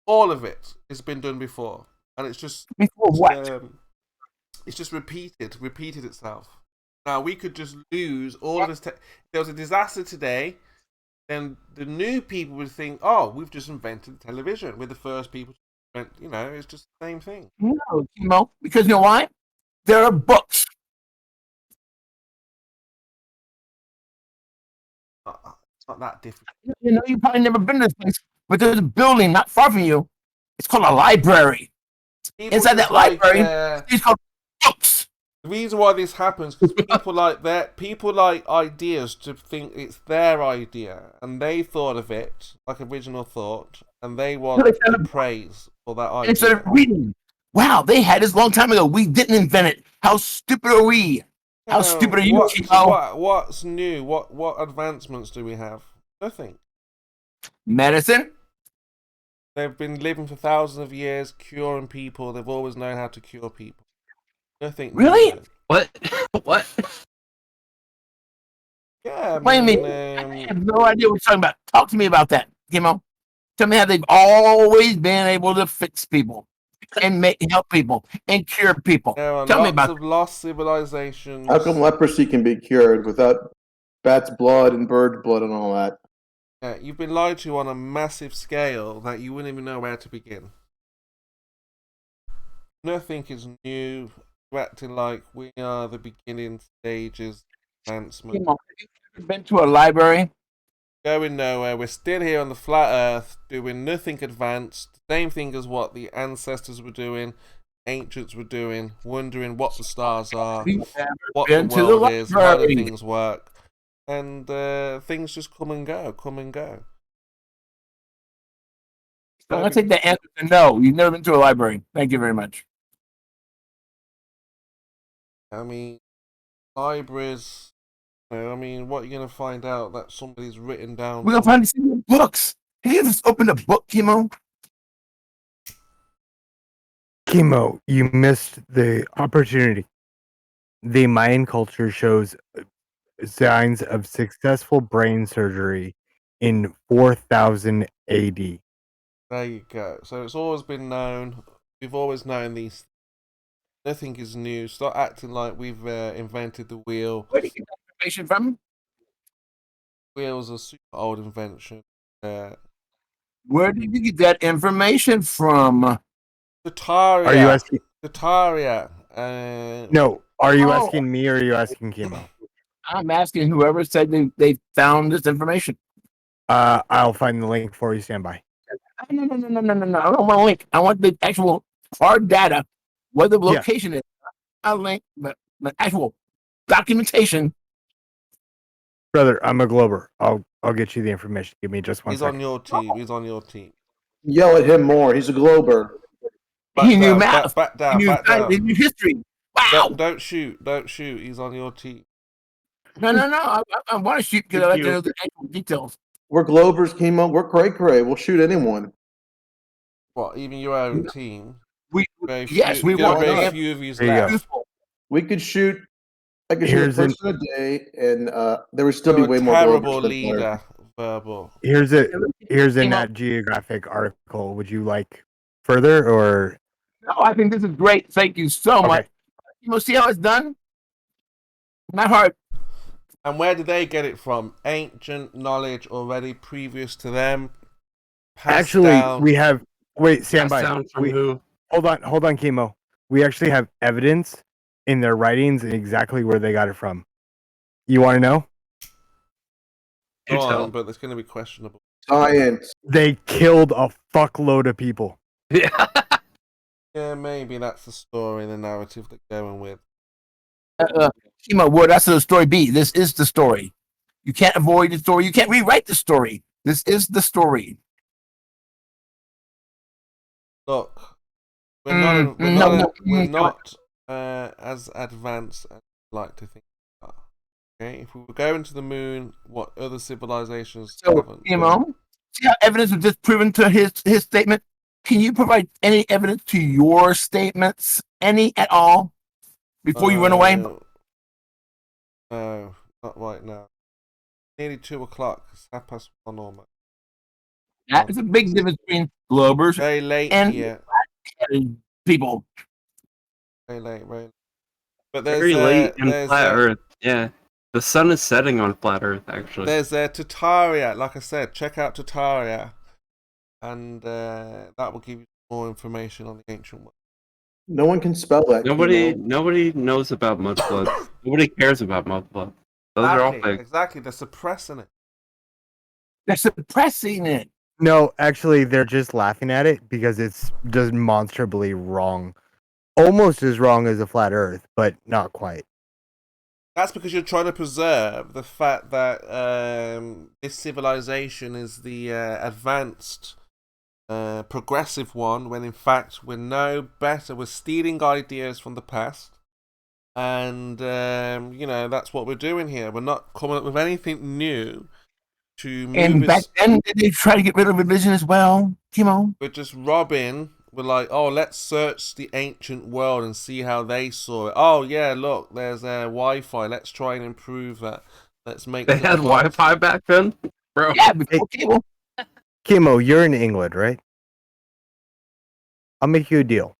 all of it has been done before, and it's just before what? It's just repeated itself. Now we could just lose all of this. If there was a disaster today, then the new people would think, "Oh, we've just invented television. We're the first people to invent." It's just the same thing. No, because you know why? There are books. It's not that difficult. You know, you've probably never been to this place, but there's a building not far from you. It's called a library. People Inside that just like, library, it's called books. The reason why this happens because people like ideas to think it's their idea, and they thought of it like original thought, and they want the praise for that idea. Instead of reading, wow, they had this long time ago. We didn't invent it. How stupid are we? How stupid are you? What's new? What advancements do we have? Nothing. Medicine. They've been living for thousands of years, curing people. They've always known how to cure people. Nothing. Really? New. What? What? Yeah. Explain me. I have no idea what you're talking about. Talk to me about that, Kimmo. Tell me how they've always been able to fix people and help people and cure people. There are Tell me lots about of lost civilizations. How come leprosy can be cured without bat's blood and bird's blood and all that? Yeah, you've been lied to on a massive scale that you wouldn't even know where to begin. Nothing is new. We're acting like we are the beginning stages advancement. Kimmo, have you ever been to a library? Going nowhere. We're still here on the flat earth doing nothing advanced. Same thing as what the ancestors were doing, ancients were doing, wondering what the stars are, what the world is, how do things work. And things just come and go. So let's take the answer to no. You've never been to a library. Thank you very much. I mean, libraries. I mean, what are you going to find out that somebody's written down? We're going to find some books. Have you just opened a book, Kimmo? Kimmo, you missed the opportunity. The Mayan culture shows signs of successful brain surgery in 4000 AD. There you go. So it's always been known. We've always known these. Nothing is new. Stop acting like we've invented the wheel. Where did you get that information from? Wheel's a super old invention. Where did you get that information from? Tataria. Are you asking? Tataria. No. Are you asking me or are you asking Kimmo? I'm asking whoever said they found this information. I'll find the link for you. Stand by. No. I don't want a link. I want the actual hard data, where the location is. Not a link, but actual documentation. Brother, I'm a Glober. I'll get you the information. Give me just one He's second. on your team. He's on your team. Yell at him more. He's a Glober. He knew math. Back down. He knew history. Wow. Don't shoot. He's on your team. No. I want to shoot because I like to know the actual details. We're Globers, Kimmo. We're cray. We'll shoot anyone. What? Even your own team? We want. Very few of you left. We could shoot. I could Here's shoot a person a day, and there would still be way more. Terrible leader. Verbal. Here's a Nat Geographic article. Would you like further or? No, I think this is great. Thank you so much. You see how it's done? Not hard. And where did they get it from? Ancient knowledge already previous to them. Actually, we have. Wait, stand by. Who? Hold on, Kimmo. We actually have evidence in their writings and exactly where they got it from. You want to know? Go on, but it's going to be questionable. Science. They killed a fuckload of people. Yeah. Yeah, maybe that's the story, the narrative they're going with. Kimmo, what else will the story be? This is the story. You can't avoid the story. You can't rewrite the story. This is the story. Look, we're not as advanced as I'd like to think we are. Okay, if we were going to the moon, what other civilizations haven't? Kimmo, see how evidence was just proven to his statement? Can you provide any evidence to your statements? Any at all? Before you run away? No, not right now. Nearly 2 o'clock. It's 1:30 almost. That is a big difference between Globers very late and here. People. Very late. But there's very late in flat Earth. Yeah, the sun is setting on flat Earth. Actually, there's Tataria. Like I said, check out Tataria, and that will give you more information on the ancient world. No one can spell that. Nobody knows about mudfloods. Nobody cares about mudfloods. Those are all fake. Exactly, they're suppressing it. They're suppressing it. No, actually, they're just laughing at it because it's demonstrably wrong. Almost as wrong as a flat Earth, but not quite. That's because you're trying to preserve the fact that this civilization is the advanced, progressive one, when in fact we're no better. We're stealing ideas from the past. And, you know, that's what we're doing here. We're not coming up with anything new to move And back then, did they try to get rid of religion as well, Timo? We're just robbing. We're like, oh, let's search the ancient world and see how they saw it. Oh, yeah, look, there's Wi-Fi. Let's try and improve that. Let's make. They had Wi-Fi back then, bro. Yeah, before cable. Kimo, you're in England, right? I'll make you a deal.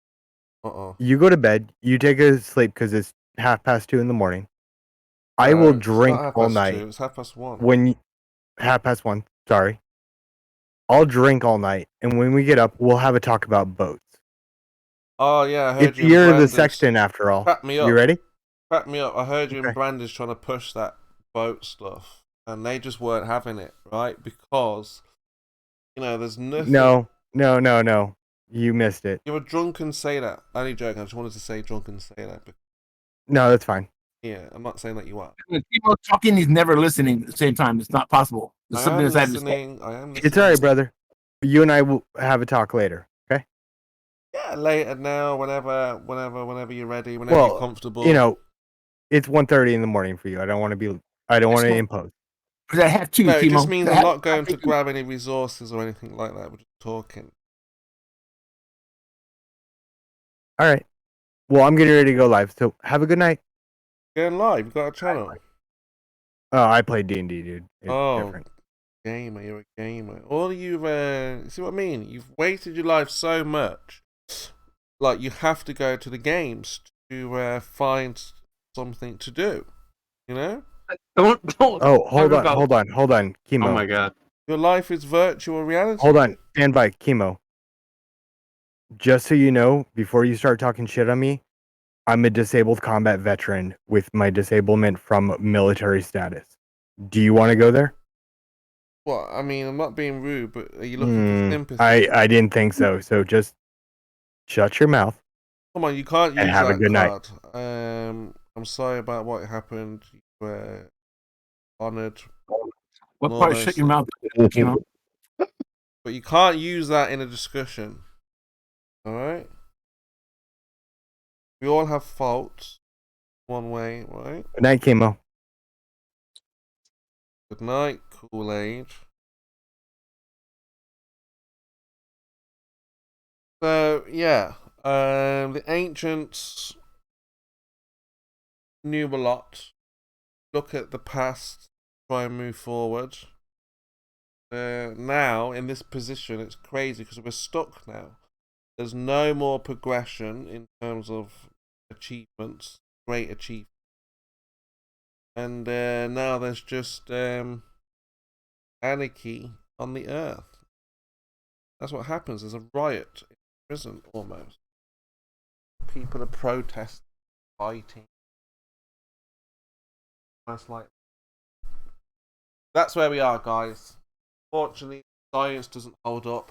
You go to bed. You take a sleep because it's 2:30 in the morning. I will drink all night. It's 1:30. When 1:30, sorry. I'll drink all night, and when we get up, we'll have a talk about boats. Oh yeah, I heard You're the sexton after all. Crack me up. You ready? Crack me up. I heard you and Brandish trying to push that boat stuff, and they just weren't having it, right? Because, you know, there's nothing. No. You missed it. You're a drunken sailor. Only joking. I just wanted to say drunken sailor. No, that's fine. Yeah, I'm not saying that you are. When people talking, he's never listening at the same time. It's not possible. There's something inside his head. I am listening. It's all right, brother. You and I will have a talk later, okay? Yeah, later now, whenever you're ready, whenever you're comfortable. You know, it's 1:30 in the morning for you. I don't want to impose. Because I have to, No, it Timo. just means I'm not going to grab any resources or anything like that. We're just talking. All right. Well, I'm getting ready to go live, so have a good night. Going live? You got a channel? Oh, I play D&D, dude. It's different. Gamer, you're a gamer. All you've, see what I mean? You've wasted your life so much. Like, you have to go to the games to find something to do. You know? Don't. Oh, hold on, Chemo. Oh my god. Your life is virtual reality. Hold on, stand by, Chemo. Just so you know, before you start talking shit on me, I'm a disabled combat veteran with my disablement from military status. Do you want to go there? Well, I mean, I'm not being rude, but are you looking for sympathy? I didn't think so. So just shut your mouth. Come on, you can't use and have that a good card. night. I'm sorry about what happened. You were honored. What part? Shut your mouth. But you can't use that in a discussion. All right. We all have faults. One way, right? Good night, Chemo. Good night, Kool-Aid. So yeah, the ancients knew a lot. Look at the past, try and move forward. Now in this position, it's crazy because we're stuck now. There's no more progression in terms of achievements, great achievements. And now there's just anarchy on the earth. That's what happens. There's a riot in prison almost. People are protesting, fighting. Almost like that's where we are, guys. Fortunately, science doesn't hold up.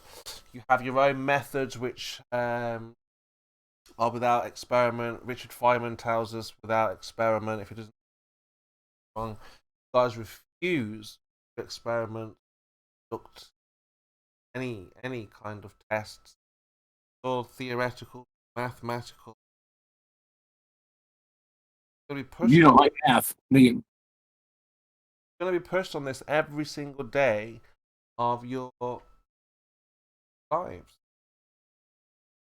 You have your own methods which are without experiment. Richard Feynman tells us without experiment, if it doesn't wrong, guys refuse to experiment, looked any kind of tests, all theoretical, mathematical. You don't like math, do you? You're going to be pushed on this every single day of your lives.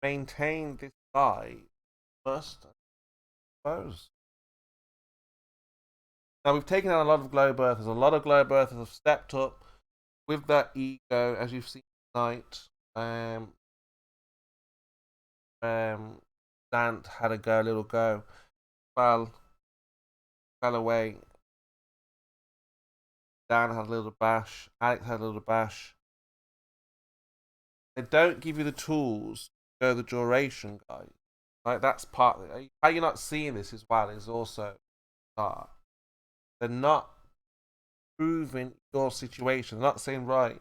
Maintain this lie first, I suppose. Now we've taken out a lot of globe earthers. A lot of globe earthers have stepped up with that ego, as you've seen tonight. Dant had a little go, fell away. Dan had a little bash. Alex had a little bash. They don't give you the tools to go the duration, guys. Right, that's part of it. How you're not seeing this as well is also dark. They're not proving your situation. I'm not saying, right,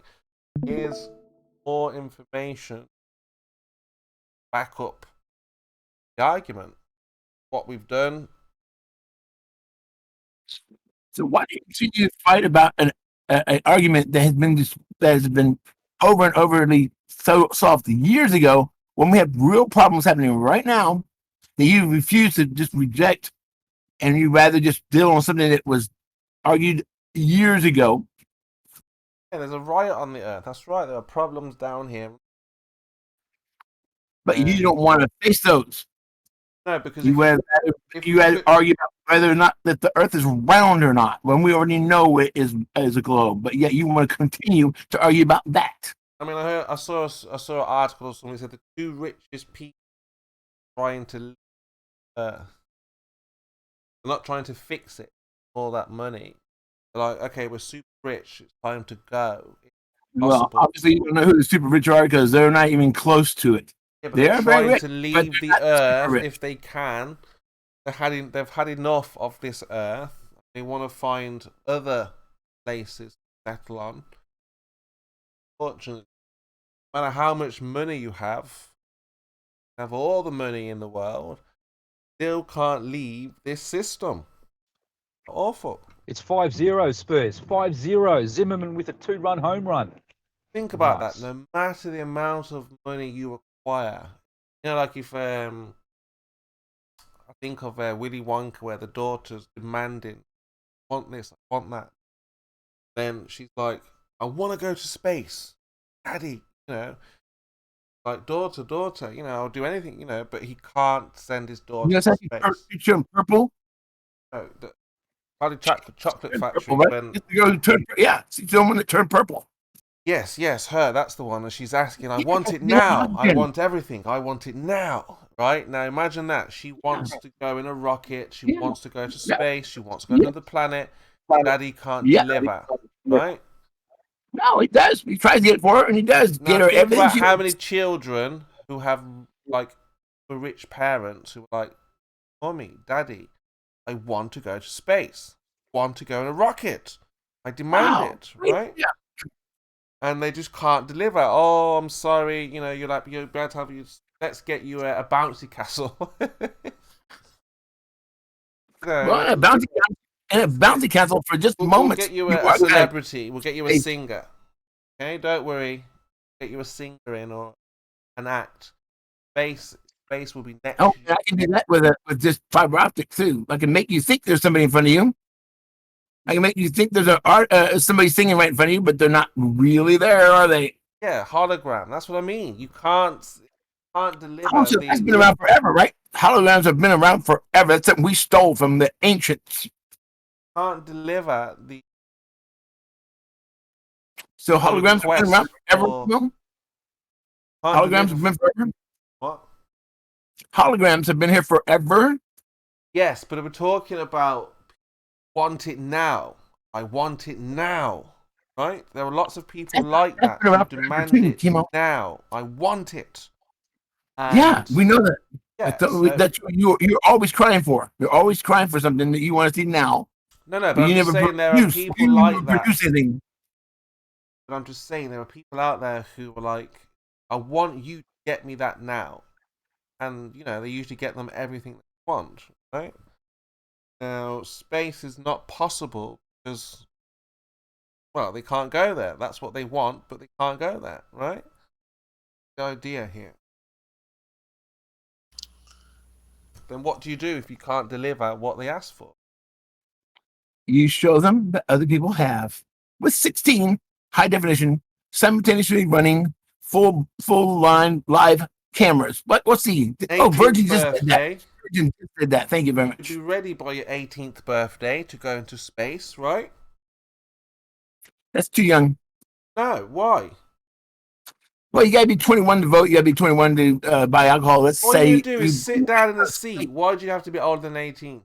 here's more information, back up the argument. What we've done. So why do you continue to fight about an argument that has been over and overly solved years ago when we have real problems happening right now that you refuse to just reject, and you rather just deal on something that was argued years ago? Yeah, there's a riot on the earth. That's right. There are problems down here. But you don't want to face those. No, because you had to argue about whether or not that the Earth is round or not, when we already know it is as a globe. But yet you want to continue to argue about that. I mean, I saw an article or something that said the two richest people trying to leave Earth. They're not trying to fix it. All that money. They're like, okay, we're super rich. It's time to go. Well, obviously you don't know who the super rich are because they're not even close to it. Yeah, but they they're are very trying rich, to leave the Earth if they can. They've had enough of this Earth. They want to find other places to settle on. Fortunately, no matter how much money you have all the money in the world, still can't leave this system. Awful. It's 5-0 Spurs. 5-0. Zimmerman with a 2-run home run. Think about that. No matter the amount of money you acquire, you know, like if I think of Willy Wonka, where the daughter's demanding, "I want this, I want that." Then she's like, "I want to go to space, Daddy." You know, like daughter, you know, I'll do anything, you know. But he can't send his daughter to space. Picture in purple. No, the Charlie Chocolate Factory. Purple, right? Yeah, she's the one that turned purple. Yes, her. That's the one. And she's asking, "I want it now. I want everything. I want it now." Right now, imagine that she wants to go in a rocket. She wants to go to space. She wants to go to another planet. Daddy can't deliver. Right? No, he does. He tries to get it for her, and he does get her Think everything. about how many children who have like rich parents who are like, "Mommy, Daddy, I want to go to space. I want to go in a rocket. I demand it." Right? Yeah. And they just can't deliver. "Oh, I'm sorry. You know, you're about to have you. Let's get you a bouncy castle." Well, a bouncy castle for just moments. We'll get you a celebrity. We'll get you a singer. Okay, don't worry. Get you a singer in or an act. Space will be next. Oh, I can do that with just fiber optic too. I can make you think there's somebody in front of you. I can make you think there's somebody singing right in front of you, but they're not really there, are they? Yeah, hologram. That's what I mean. You can't deliver. That's been around forever, right? Holograms have been around forever. That's something we stole from the ancients. Can't deliver the. So holograms have been around forever. Holograms have been forever. What? Holograms have been here forever. Yes, but we're talking about want it now. I want it now. Right? There are lots of people like that who demand it now. I want it. And yeah, we know that. Yeah, that's what you're always crying for. You're always crying for something that you want to see now. No, but I'm just saying there are people like that. Anything. But I'm just saying there are people out there who are like, "I want you to get me that now," and you know they usually get them everything they want, right? Now space is not possible because, well, they can't go there. That's what they want, but they can't go there, right? The idea here. Then what do you do if you can't deliver what they ask for? You show them that other people have, with 16 high definition, simultaneously running full line live cameras. What's the? Oh, Virgin just did that. Virgin just did that. Thank you very much. You'll be ready by your 18th birthday to go into space, right? That's too young. No, why? Well, you gotta be 21 to vote. You gotta be 21 to buy alcohol. Let's All say you do is sit down in the seat. Why do you have to be older than 18?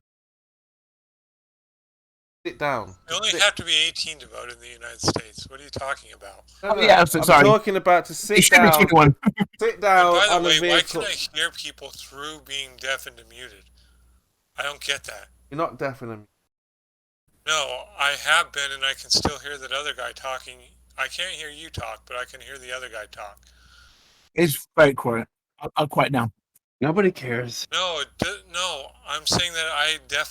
Sit down. You only have to be 18 to vote in the United States. What are you talking about? No, yeah, I'm sorry. talking about to sit down. Sit down by the on way, the vehicle. why can I hear people through being deaf and muted? I don't get that. You're not deaf and No, I have been, and I can still hear that other guy talking. I can't hear you talk, but I can hear the other guy talk. It's very quiet. I'll quiet down. Nobody cares. No, no, I'm saying that I definitely